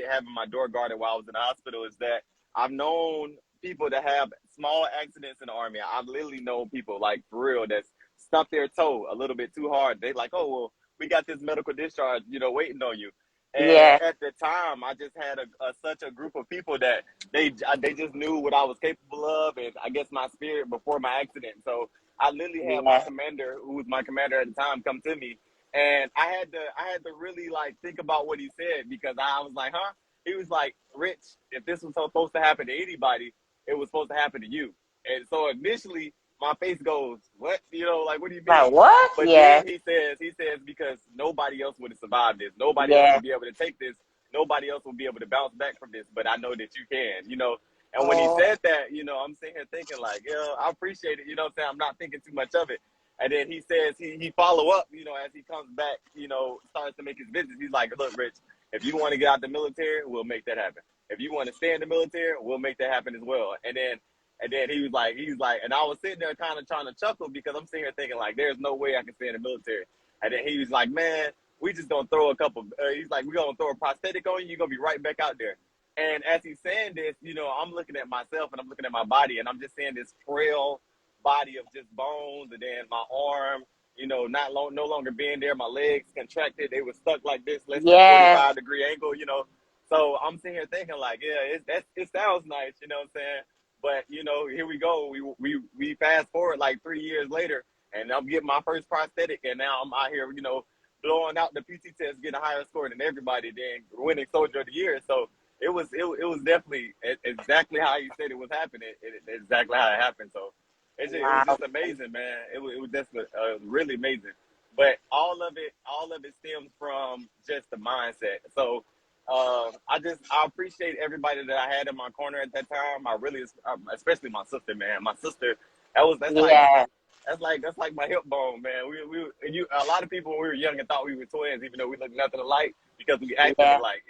Speaker 2: having my door guarded while I was in the hospital is that I've known people that have small accidents in the army. I've literally known people, like, for real, that's stumped their toe a little bit too hard. They like, oh, well, we got this medical discharge, waiting on you. And at the time, I just had such a group of people that they just knew what I was capable of, and I guess my spirit before my accident. So I literally had my commander, who was my commander at the time, come to me, and I had to really, like, think about what he said, because I was like, huh? He was like, Rich, if this was supposed to happen to anybody, it was supposed to happen to you. And so initially, my face goes, what? Like, what do you mean?
Speaker 1: Like, what?
Speaker 2: But then he says, because nobody else would have survived this. Nobody else would be able to take this. Nobody else will be able to bounce back from this, but I know that you can, And when he said that, I'm sitting here thinking, like, I appreciate it, I'm saying? I'm not thinking too much of it. And then he says, he follow up, as he comes back, starts to make his visits. He's like, look, Rich, if you want to get out the military, we'll make that happen. If you want to stay in the military, we'll make that happen as well. And then he was like, and I was sitting there kind of trying to chuckle, because I'm sitting here thinking, like, there's no way I can stay in the military. And then he was like, man, we just gonna throw a couple, he's like, we're gonna throw a prosthetic on you, you're gonna be right back out there. And as he's saying this, I'm looking at myself and I'm looking at my body, and I'm just seeing this frail body of just bones, and then my arm, no longer being there, my legs contracted, they were stuck like this, less than 45-degree angle, So I'm sitting here thinking, like, it sounds nice, you know what I'm saying? But, here we go. We fast forward like 3 years later, and I'm getting my first prosthetic, and now I'm out here, blowing out the PT test, getting a higher score than everybody, then winning Soldier of the Year. So it was definitely exactly how you said it was happening. Exactly how it happened. So it was just amazing, man. It was just really amazing. But all of it stems from just the mindset. So I appreciate everybody that I had in my corner at that time. I really, especially my sister, man. My sister, that's like my hip bone, man. A lot of people when we were young and thought we were twins, even though we looked nothing alike, because we acted alike,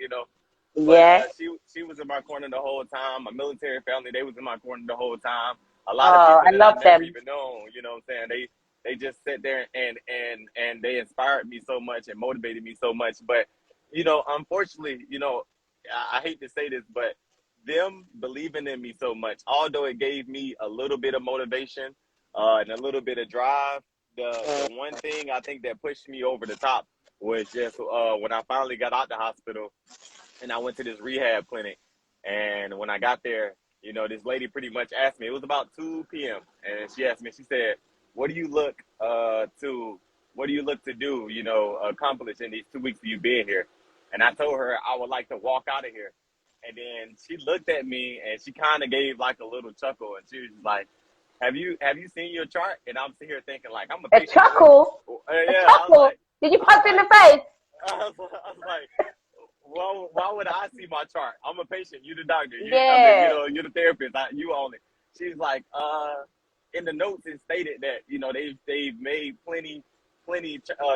Speaker 2: But she was in my corner the whole time. My military family, they was in my corner the whole time. A lot of people that I never even known, you know what I'm saying? They just sat there and they inspired me so much and motivated me so much. But unfortunately, I hate to say this, but them believing in me so much, although it gave me a little bit of motivation and a little bit of drive, the one thing I think that pushed me over the top was just when I finally got out the hospital and I went to this rehab clinic. And when I got there, this lady pretty much asked me, it was about 2 p.m. And she asked me, she said, what do you look to do, accomplish in these 2 weeks of you being here? And I told her I would like to walk out of here. And then she looked at me and she kind of gave like a little chuckle, and she was like, have you seen your chart? And I'm sitting here thinking like I'm a
Speaker 1: A
Speaker 2: patient.
Speaker 1: chuckle. A
Speaker 2: Yeah,
Speaker 1: chuckle. Did you punch in the face?
Speaker 2: I was like, well, why would I see my chart? I'm a patient. You the doctor. I mean,
Speaker 1: Yeah.
Speaker 2: you the therapist. You own it. She's like, in the notes it stated that they've made plenty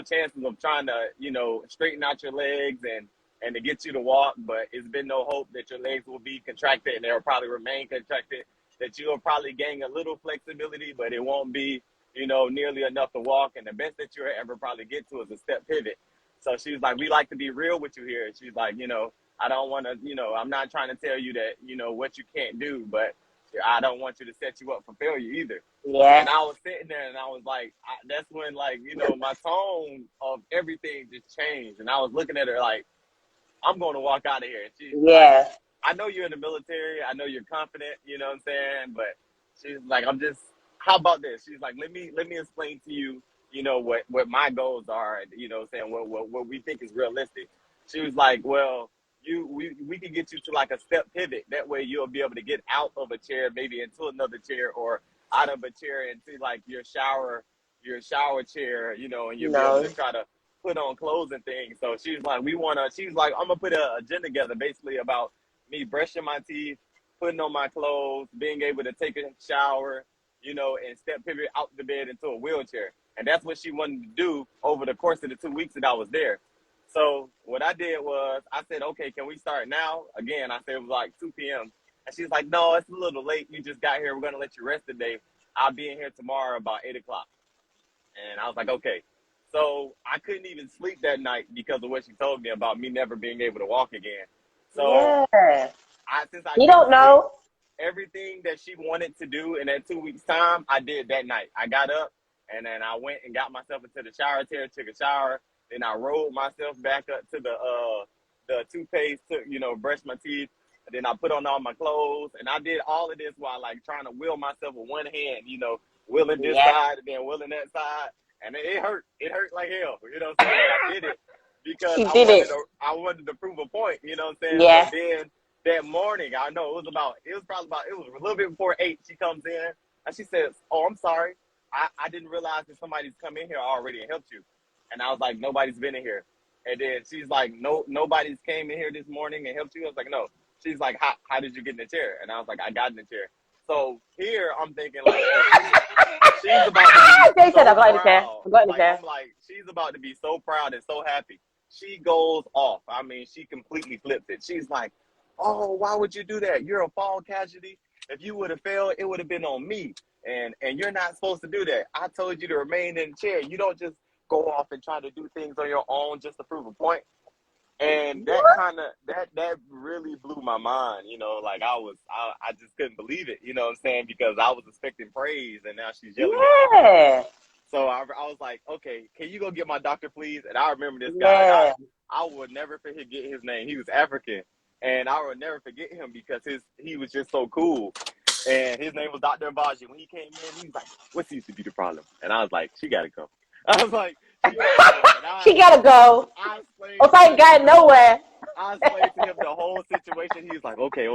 Speaker 2: chances of trying to straighten out your legs and to get you to walk, but it's been no hope that your legs will be contracted and they'll probably remain contracted. That you'll probably gain a little flexibility, but it won't be nearly enough to walk. And the best that you'll ever probably get to is a step pivot. So she was like, we like to be real with you here. She's like, I don't want to, I'm not trying to tell you that, what you can't do, but I don't want you to set you up for failure either.
Speaker 1: Yeah.
Speaker 2: And I was sitting there and I was like, that's when my tone of everything just changed. And I was looking at her like, I'm going to walk out of here. And she's like, I know you're in the military. I know you're confident, you know what I'm saying? But she's like, how about this? She's like, let me explain to you, what my goals are, and, saying what we think is realistic. She was like, well, we can get you to like a step pivot. That way you'll be able to get out of a chair, maybe into another chair, or out of a chair into like your shower chair, and you'll be able to try to put on clothes and things. So she's like, I'm gonna put a agenda together basically about me brushing my teeth, putting on my clothes, being able to take a shower, and step pivot out the bed into a wheelchair. And that's what she wanted to do over the course of the 2 weeks that I was there. So what I did was I said, okay, can we start now? Again, I said it was like 2 p.m. And she's like, no, it's a little late. You just got here. We're going to let you rest today. I'll be in here tomorrow about 8 o'clock. And I was like, okay. So I couldn't even sleep that night because of what she told me about me never being able to walk again. So since I
Speaker 1: you
Speaker 2: couldn't
Speaker 1: don't know.
Speaker 2: sleep, everything that she wanted to do in that 2 weeks time, I did that night. I got up and then I went and got myself into the shower chair, took a shower. Then I rolled myself back up to the toothpaste, brushed my teeth. And then I put on all my clothes. And I did all of this while like trying to wheel myself with one hand, wheeling this side and then wheeling that side. And it hurt. It hurt like hell. You know what I'm saying? But I did it because I wanted to prove a point. You know what I'm saying?
Speaker 1: Yeah.
Speaker 2: So then that morning, it was a little bit before 8. She comes in and she says, "Oh, I'm sorry. I didn't realize that somebody's come in here already and helped you." And I was like, "Nobody's been in here." And then she's like, "Nobody's came in here this morning and helped you." I was like, "No." She's like, how did you get in the chair? And I was like, "I got in the chair." So here I'm thinking like, she's about to be so proud. I'm like, she's about to be so proud and so happy. She goes off. I mean, she completely flipped it. She's like, "Oh, why would you do that? You're a fall casualty. If you would have failed, it would have been on me. And you're not supposed to do that. I told you to remain in the chair. You don't just go off and try to do things on your own just to prove a point." And that really blew my mind, like I just couldn't believe it, you know what I'm saying? Because I was expecting praise and now she's yelling at me. So I was like, okay, can you go get my doctor, please? And I remember this guy. I would never forget his name. He was African. And I would never forget him because he was just so cool. And his name was Dr. Abaji. When he came in, he was like, "What seems to be the problem?" And I was like, "She got to go." I was like,
Speaker 1: she gotta go. I ain't got nowhere.
Speaker 2: I explained to him the whole situation. He's like, okay.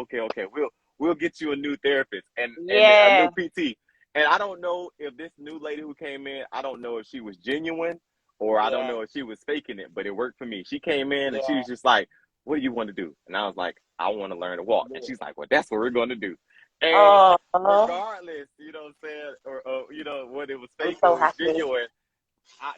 Speaker 2: We'll get you a new therapist and a new PT. And I don't know if this new lady who came in, I don't know if she was genuine or I don't know if she was faking it, but it worked for me. She came in and she was just like, "What do you want to do?" And I was like, "I want to learn to walk." And she's like, "Well, that's what we're going to do." And regardless, you know what I'm saying, or what it was fake or was genuine,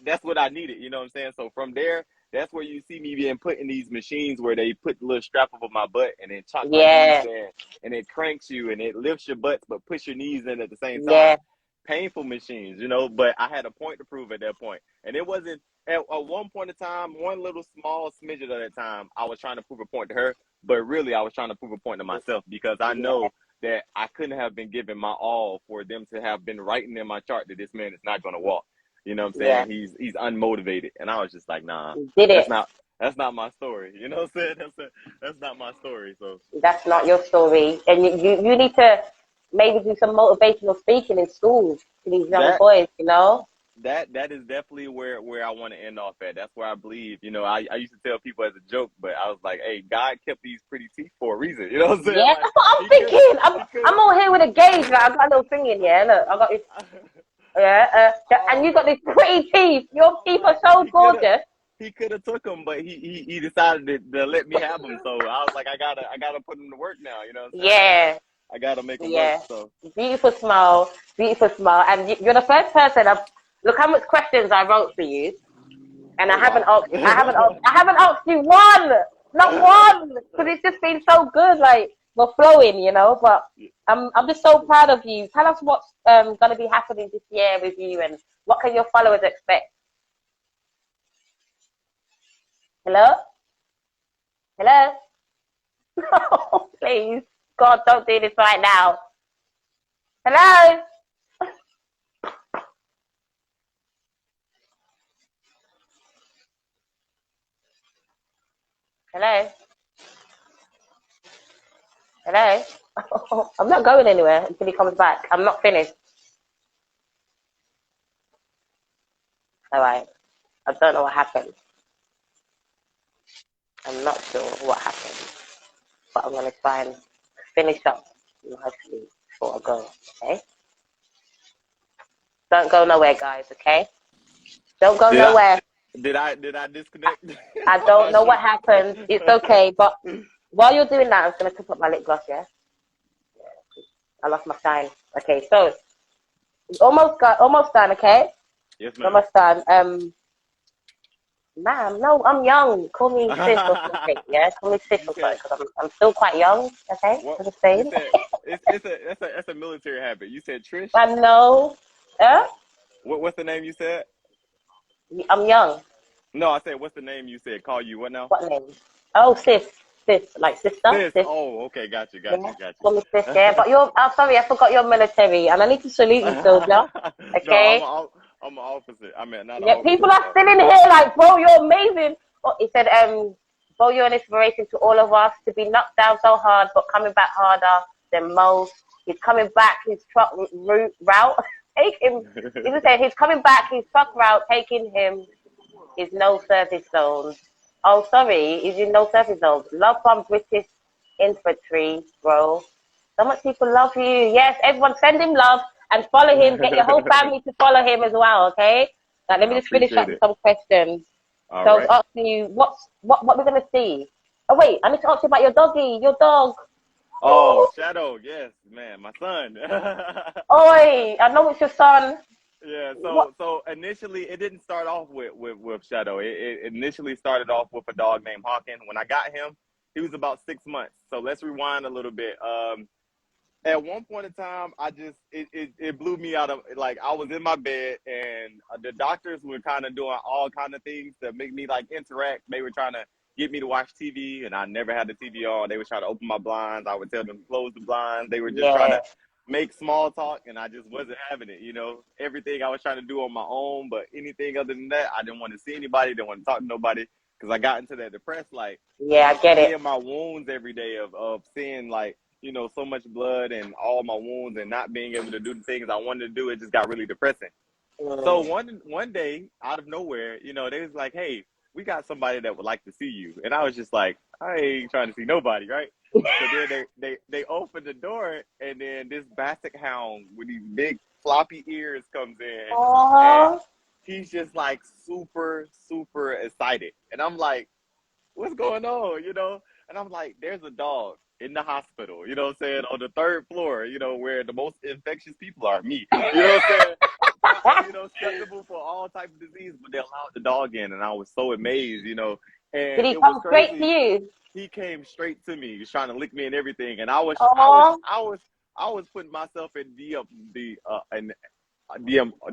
Speaker 2: that's what I needed, you know what I'm saying? So from there, that's where you see me being put in these machines where they put the little strap over my butt and then chalk my knees in, and it cranks you and it lifts your butts but push your knees in at the same time. Painful machines, but I had a point to prove at that point. And it wasn't at one point in time, one little small smidget of that time, I was trying to prove a point to her, but really I was trying to prove a point to myself because I know that I couldn't have been giving my all for them to have been writing in my chart that this man is not going to walk. You know what I'm saying? He's unmotivated. And I was just like, nah, that's not my story. You know what I'm saying? That's not my story. So
Speaker 1: that's not your story. And you need to maybe do some motivational speaking in schools to these young boys,
Speaker 2: that is definitely where I want to end off at. That's where I believe. You know, I used to tell people as a joke, but I was like, hey, God kept these pretty teeth for a reason. You know what I'm saying?
Speaker 1: Yeah,
Speaker 2: Like
Speaker 1: that's what I'm
Speaker 2: he could
Speaker 1: thinking.
Speaker 2: he
Speaker 1: I'm
Speaker 2: could
Speaker 1: all here with a gauge. Like, I got a little thing in here. Look, I got this. Yeah, and
Speaker 2: oh
Speaker 1: you got
Speaker 2: man.
Speaker 1: these pretty teeth. Your
Speaker 2: I'm
Speaker 1: teeth are
Speaker 2: like,
Speaker 1: so gorgeous.
Speaker 2: he could have took them, but he decided to let me have them. So I was like, I gotta put them to work now. You know what I'm saying?
Speaker 1: Yeah,
Speaker 2: I gotta make them work.
Speaker 1: yeah.
Speaker 2: So
Speaker 1: Beautiful smile, beautiful smile. And you're the first person. Look how much questions I wrote for you, and
Speaker 2: oh
Speaker 1: I haven't
Speaker 2: wow.
Speaker 1: asked. I haven't asked you one, not one, because it's just been so good. Like we're flowing, you know. But I'm just so proud of you. Tell us what's going to be happening this year with you, and what can your followers expect? Hello, hello. Oh, please, God, don't do this right now. Hello, hello, hello. I'm not going anywhere until he comes back. I'm not finished. All right. I don't know what happened. I'm not sure what happened, but I'm gonna try and finish up nicely before I go. Okay? Don't go nowhere, guys. Okay? Don't go
Speaker 2: Did I
Speaker 1: nowhere.
Speaker 2: did I disconnect?
Speaker 1: I
Speaker 2: I'm
Speaker 1: don't
Speaker 2: not
Speaker 1: know
Speaker 2: sure.
Speaker 1: what happened. It's okay, but while you're doing that, I'm gonna top up my lip gloss. Yeah? I lost my shine. Okay, so almost done. Okay?
Speaker 2: Yes, ma'am.
Speaker 1: Almost done. Ma'am, no, I'm young. Call me sis or something. Yeah, call me sis
Speaker 2: You
Speaker 1: or something
Speaker 2: said
Speaker 1: because I'm still quite young. Okay,
Speaker 2: what?
Speaker 1: I'm just
Speaker 2: You
Speaker 1: saying.
Speaker 2: said that's a military habit. You said Trish.
Speaker 1: I know.
Speaker 2: What's the name you said?
Speaker 1: I'm young.
Speaker 2: No, I said what's the name you said? Call you what now?
Speaker 1: What name? Oh, sis, like sister,
Speaker 2: Sis.
Speaker 1: sis.
Speaker 2: Oh, okay,
Speaker 1: Yeah,
Speaker 2: got
Speaker 1: call me sis.
Speaker 2: you.
Speaker 1: Yeah, but you're. Oh, sorry, I forgot you're military, and I need to salute you, soldier.
Speaker 2: No,
Speaker 1: Okay.
Speaker 2: I'm an officer. I mean, not an
Speaker 1: Yeah, people
Speaker 2: officer,
Speaker 1: are
Speaker 2: but
Speaker 1: still in here like, bro, you're amazing. Oh, he said, bro, you're an inspiration to all of us to be knocked down so hard, but coming back harder than most. He's coming back his truck route. Take him. He was saying he's coming back his truck route, taking him his no service zones. Oh, sorry, he's in no service zones. Love from British infantry, bro. So much people love you. Yes, everyone send him love and follow him. Get your whole family to follow him as well, okay? Now, let me
Speaker 2: I
Speaker 1: just finish up
Speaker 2: appreciate
Speaker 1: with
Speaker 2: it.
Speaker 1: some questions.
Speaker 2: All
Speaker 1: So I was
Speaker 2: right.
Speaker 1: asking you, what we're gonna see? Oh wait, I need to ask you about your doggy, your dog.
Speaker 2: Oh, Shadow, yes, man, my son.
Speaker 1: Oi, I know it's your son.
Speaker 2: Yeah,
Speaker 1: What?
Speaker 2: so initially it didn't start off with Shadow. It initially started off with a dog named Hawken. When I got him, he was about 6 months. So let's rewind a little bit. At one point in time, it blew me out of, like, I was in my bed and the doctors were kind of doing all kind of things to make me like interact. They were trying to get me to watch TV, and I never had the TV on. They were trying to open my blinds. I would tell them to close the blinds. They were just trying
Speaker 1: Yeah,
Speaker 2: to make small talk, and I just wasn't having it. You know, everything I was trying to do on my own, but anything other than that, I didn't want to see anybody. Didn't want to talk to nobody because I got into that depressed, like,
Speaker 1: yeah, I get it.
Speaker 2: seeing my wounds every day of seeing, like, so much blood and all my wounds and not being able to do the things I wanted to do. It just got really depressing. So
Speaker 1: Mm.
Speaker 2: one day, out of nowhere, they was like, "Hey, we got somebody that would like to see you." And I was just like, "I ain't trying to see nobody, right?" So then they opened the door, and then this basset hound with these big floppy ears comes in, and
Speaker 1: Oh,
Speaker 2: he's just like super super excited, and I'm like, what's going on, And I'm like, there's a dog in the hospital, you know what I'm saying, on the third floor, where the most infectious people are, me, you know what I'm saying? Susceptible for all type of disease, but they allowed the dog in, and I was so amazed,
Speaker 1: did
Speaker 2: and
Speaker 1: he
Speaker 2: it was
Speaker 1: come straight to
Speaker 2: crazy.
Speaker 1: you?
Speaker 2: He came straight to me. He was trying to lick me and everything, and
Speaker 1: Oh,
Speaker 2: I was putting myself in the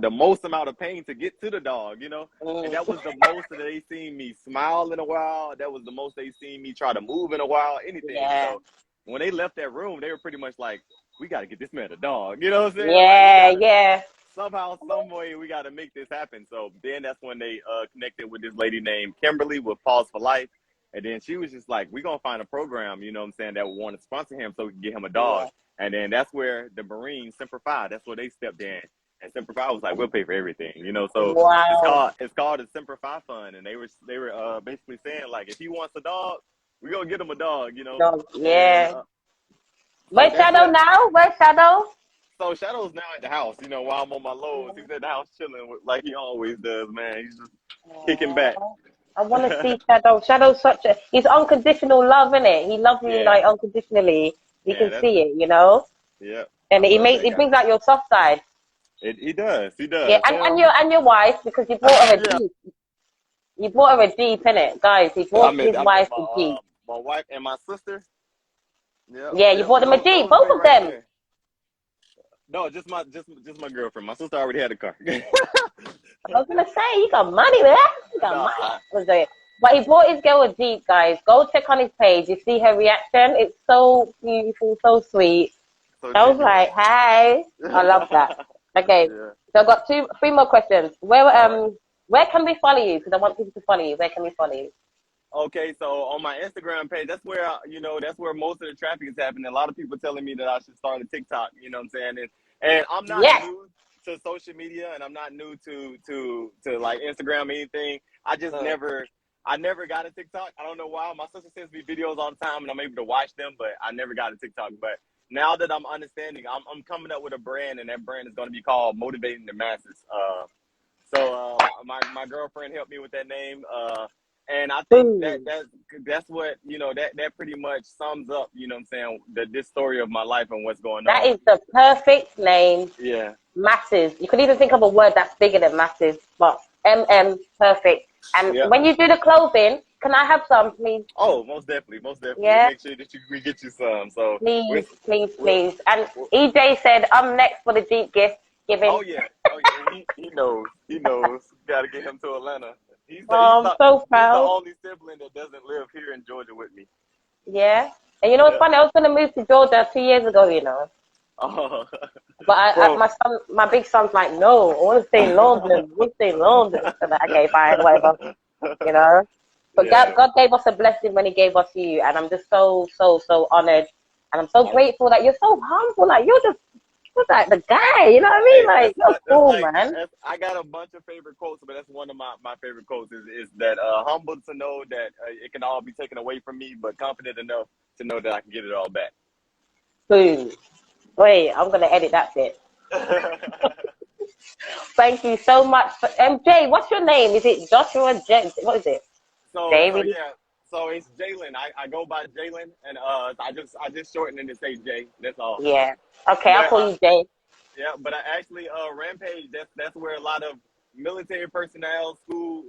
Speaker 2: most amount of pain to get to the dog, and that
Speaker 1: mm.
Speaker 2: was the most that they seen me smile in a while. That was the most they seen me try to move in a while, anything.
Speaker 1: Yeah,
Speaker 2: So when they left that room, they were pretty much like, we got to get this man a dog. You know what I'm saying? Like, we
Speaker 1: yeah,
Speaker 2: got to
Speaker 1: yeah.
Speaker 2: somehow, some way, we got to make this happen. So then that's when they connected with this lady named Kimberly with Paws for Life. And then she was just like, we're going to find a program, you know what I'm saying, that would want to sponsor him so we can get him a dog.
Speaker 1: Yeah.
Speaker 2: And then that's where the Marines, Semper Fi, that's where they stepped in. And Simplify was like, we'll pay for everything, you know. So
Speaker 1: Wow.
Speaker 2: it's called a Simplify Fund, and they were basically saying like, if he wants a dog, we gonna get him a dog, you know.
Speaker 1: No,
Speaker 2: And
Speaker 1: yeah.
Speaker 2: so
Speaker 1: Where's
Speaker 2: that's
Speaker 1: Shadow
Speaker 2: what.
Speaker 1: now? Where's Shadow?
Speaker 2: So Shadow's now at the house, you know, while I'm on my lows. He's at the house chilling with, like he always does, man. He's just kicking back.
Speaker 1: Aw, I want to see Shadow. Shadow's such a, he's unconditional love, isn't it? He loves you
Speaker 2: Yeah,
Speaker 1: like unconditionally. You
Speaker 2: yeah,
Speaker 1: can
Speaker 2: that's
Speaker 1: see it, you know?
Speaker 2: yeah.
Speaker 1: And
Speaker 2: I love that
Speaker 1: he
Speaker 2: guy.
Speaker 1: brings out your soft side.
Speaker 2: He does, he
Speaker 1: Yeah,
Speaker 2: does.
Speaker 1: and your wife, because you bought her a
Speaker 2: Yeah.
Speaker 1: Jeep. You bought her a Jeep, innit? Guys, he bought his
Speaker 2: I met
Speaker 1: wife a Jeep.
Speaker 2: my wife and my sister. Yep,
Speaker 1: Yeah, you
Speaker 2: yep.
Speaker 1: bought them a Jeep,
Speaker 2: Those
Speaker 1: both
Speaker 2: three
Speaker 1: of
Speaker 2: right
Speaker 1: them.
Speaker 2: there. No, just my girlfriend. My sister already had a car.
Speaker 1: I was gonna say, you got money, man. You got
Speaker 2: Nah,
Speaker 1: money. But he bought his girl a Jeep, guys. Go check on his page. You see her reaction. It's so beautiful, so sweet.
Speaker 2: so
Speaker 1: I was
Speaker 2: genuine.
Speaker 1: like, hey, I love that. Okay,
Speaker 2: Yeah.
Speaker 1: so I've got three more questions.
Speaker 2: All right.
Speaker 1: Where can we follow you? Because I want people to follow you. Where can we follow you?
Speaker 2: Okay, so on my Instagram page, that's where that's where most of the traffic is happening. A lot of people telling me that I should start a TikTok. You know what I'm saying? And I'm not
Speaker 1: Yes.
Speaker 2: new to social media, and I'm not new to like Instagram or anything. I never got a TikTok. I don't know why. My sister sends me videos all the time, and I'm able to watch them, but I never got a TikTok. But now that I'm understanding, I'm coming up with a brand, and that brand is going to be called Motivating the Masses. My girlfriend helped me with that name. And I think
Speaker 1: Boom.
Speaker 2: that's what, that pretty much sums up, you know what I'm saying, this story of my life and what's going
Speaker 1: That
Speaker 2: on.
Speaker 1: is the perfect name.
Speaker 2: Yeah.
Speaker 1: Masses. You could even think of a word that's bigger than masses, but perfect. And
Speaker 2: Yeah.
Speaker 1: when you do the clothing, can I have some, please?
Speaker 2: Oh, most definitely. Most definitely. We'll
Speaker 1: Yeah,
Speaker 2: make sure that we get you some. So
Speaker 1: please, please,
Speaker 2: we'll,
Speaker 1: please. And
Speaker 2: we'll
Speaker 1: EJ said, I'm next for the Jeep gift giving.
Speaker 2: oh yeah. Oh yeah. He knows. He knows. Got to get him to Atlanta.
Speaker 1: Oh, I'm so
Speaker 2: He's the
Speaker 1: proud.
Speaker 2: only sibling that doesn't live here in Georgia with me.
Speaker 1: Yeah. And you know what's
Speaker 2: Yeah.
Speaker 1: funny? I was going to move to Georgia 2 years ago, you know.
Speaker 2: Oh.
Speaker 1: But
Speaker 2: Well,
Speaker 1: my big son's like, no, I want to stay in London. I want to stay in London. I'm like, okay, fine, whatever, you know. But
Speaker 2: yeah.
Speaker 1: God gave us a blessing when He gave us you, and I'm just so, so, so honored, and I'm so
Speaker 2: I,
Speaker 1: grateful that you're so humble. Like you're like the guy, you know what I mean?
Speaker 2: Hey,
Speaker 1: Like you're
Speaker 2: that's
Speaker 1: cool,
Speaker 2: like
Speaker 1: man.
Speaker 2: I got a bunch of favorite quotes, but that's one of my favorite quotes is that humble to know that it can all be taken away from me, but confident enough to know that I can get it all back.
Speaker 1: Boom. Wait, I'm gonna edit that bit. Thank you so much. Jay, what's your name? Is it Joshua J? What is it? Jay,
Speaker 2: So
Speaker 1: really?
Speaker 2: yeah, so it's Jalen. I go by Jalen, and I just shorten it to say Jay. That's all.
Speaker 1: Yeah. Okay, I'll
Speaker 2: But
Speaker 1: call you Jay.
Speaker 2: yeah, but I actually Rampage. That's where a lot of military personnel, school.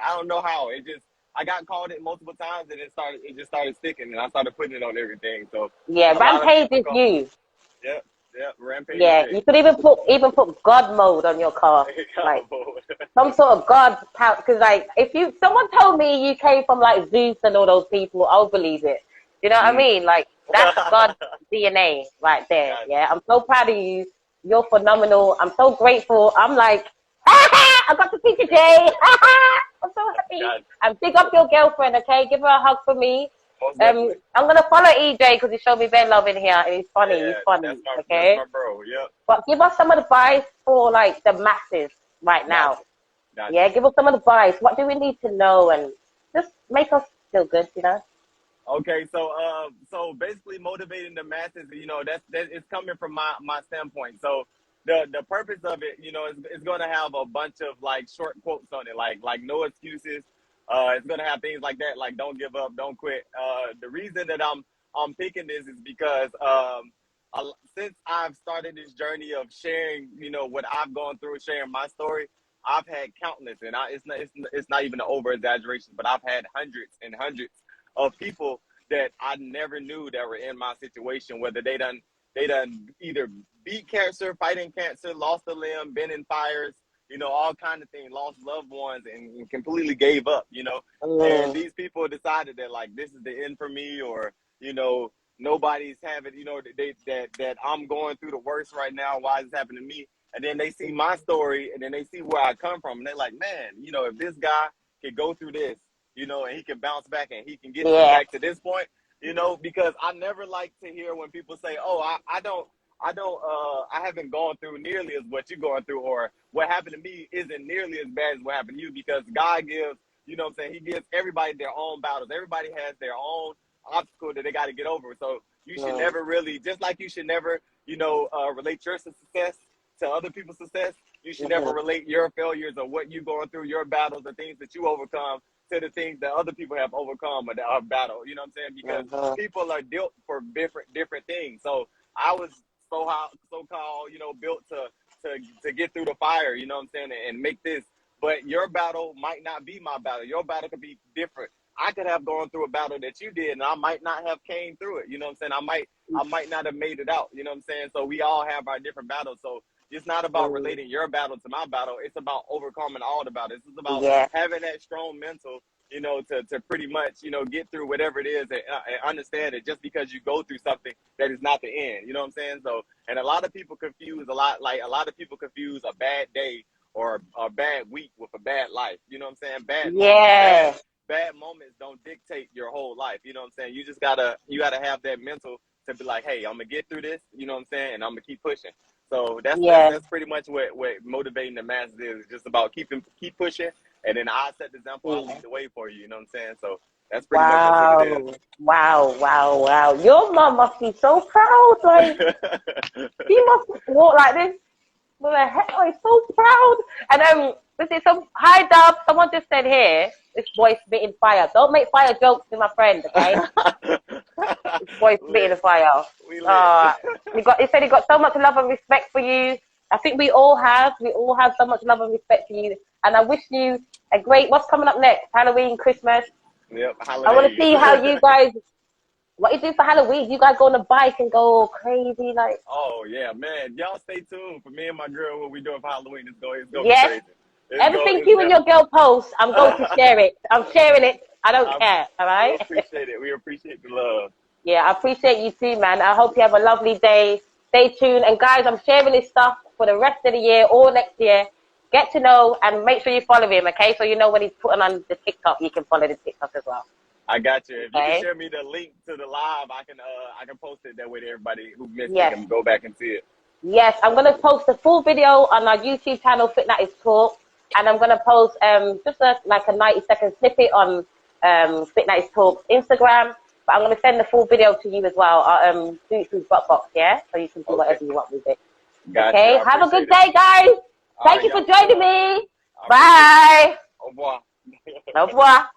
Speaker 2: I don't know how it just. I got called it multiple times, and it just started sticking, and I started putting it on everything. So
Speaker 1: Yeah,
Speaker 2: a lot of
Speaker 1: Rampage
Speaker 2: people
Speaker 1: is
Speaker 2: call.
Speaker 1: you.
Speaker 2: Yep, yep. Rampage
Speaker 1: Yeah,
Speaker 2: J.
Speaker 1: you could even put God mode on your car, like some sort of God power. Because like, if someone told me you came from like Zeus and all those people, I'll believe it. You know what I
Speaker 2: Mm.
Speaker 1: mean? Like that's God's DNA right there.
Speaker 2: Got
Speaker 1: Yeah, I'm so proud of you. You're phenomenal. I'm so grateful. I'm like, I got to speak to Jay. I'm so happy.
Speaker 2: got
Speaker 1: And pick up your girlfriend, okay? Give her a hug for me.
Speaker 2: most definitely.
Speaker 1: I'm gonna follow EJ because he showed me bare love in here, and he's funny.
Speaker 2: Yeah,
Speaker 1: He's funny,
Speaker 2: that's
Speaker 1: okay?
Speaker 2: my bro. Yep.
Speaker 1: But give us some advice for like the masses right
Speaker 2: Got
Speaker 1: now.
Speaker 2: you. Got
Speaker 1: Yeah,
Speaker 2: you.
Speaker 1: give us some advice. What do we need to know, and just make us feel good, you know?
Speaker 2: Okay, so basically motivating the masses, that is coming from my standpoint. So the purpose of it, is going to have a bunch of like short quotes on it, like no excuses. It's going to have things like that, like don't give up, don't quit. The reason that I'm picking this is because since I've started this journey of sharing, what I've gone through, sharing my story, I've had countless, and it's not even an over exaggeration, but I've had hundreds and hundreds of people that I never knew that were in my situation, whether they done either beat cancer, fighting cancer, lost a limb, been in fires, all kind of things, lost loved ones, and completely gave up, And
Speaker 1: Mm,
Speaker 2: these people decided that like this is the end for me, or nobody's having, that I'm going through the worst right now. Why is this happening to me? And then they see my story, and then they see where I come from, and they're like, man, if this guy could go through this, and he can bounce back and he can get
Speaker 1: yeah,
Speaker 2: back to this point, because I never like to hear when people say, oh, I haven't gone through nearly as what you're going through, or what happened to me isn't nearly as bad as what happened to you, because God gives, you know what I'm saying, he gives everybody their own battles. Everybody has their own obstacle that they got to get over. So you should never really, just like you should never, relate your success to other people's success, you should never relate your failures or what you're going through, your battles, the things that you overcome, to the things that other people have overcome or that are battle. You know what I'm saying? Because people are built for different things. So I was so-called, built to get through the fire, you know what I'm saying, and make this. But your battle might not be my battle. Your battle could be different. I could have gone through a battle that you did, and I might not have came through it. You know what I'm saying? I might not have made it out. You know what I'm saying? So we all have our different battles. So it's not about relating your battle to my battle. It's about overcoming all the battles. It's about having that strong mental, to pretty much, get through whatever it is, and understand that just because you go through something, that is not the end. You know what I'm saying? So, and a lot of people confuse a lot of people confuse a bad day or a bad week with a bad life. You know what I'm saying? Bad moments don't dictate your whole life. You know what I'm saying? You gotta have that mental to be like, hey, I'm gonna get through this, you know what I'm saying, and I'm gonna keep pushing. So that's pretty much what motivating the masses is, just about keep pushing, and then I set the example, I'll lead the way for you, you know what I'm saying? So that's pretty much what it is.
Speaker 1: Wow. Your mom must be so proud, like she must walk like this. What the heck? I'm so proud. And this is hi Dub. Someone just said here, this boy's spitting fire. Don't make fire jokes to my friend, okay? This boy's spitting the fire. He said he got so much love and respect for you. I think we all have so much love and respect for you. And I wish you a great, what's coming up next? Halloween, Christmas.
Speaker 2: Yep, holidays.
Speaker 1: I want to see how you guys, what you do for Halloween. You guys go on a bike and go crazy, like.
Speaker 2: Oh yeah, man! Y'all stay tuned for me and my girl. What we doing for Halloween is going be crazy.
Speaker 1: Everything you and your girl post, I'm going to share it. I'm sharing it. I don't care. All right.
Speaker 2: We appreciate it. We appreciate the love.
Speaker 1: Yeah, I appreciate you too, man. I hope you have a lovely day. Stay tuned, and guys, I'm sharing this stuff for the rest of the year or next year. Get to know and make sure you follow him, okay? So you know when he's putting on the TikTok, you can follow the TikTok as well.
Speaker 2: I got you. If you can share me the link to the live, I can post it that way to everybody who missed it and go back and see it. Yes, I'm gonna post the full video on our YouTube channel, FitNatixs Talk, and I'm gonna post just a 90-second snippet on FitNatixs Talk's Instagram. But I'm gonna send the full video to you as well. Boots and Dropbox, so you can do whatever you want with it. Gotcha.
Speaker 1: Okay, have a good day, guys. Thank you for joining me. Bye.
Speaker 2: Au revoir.
Speaker 1: Au revoir.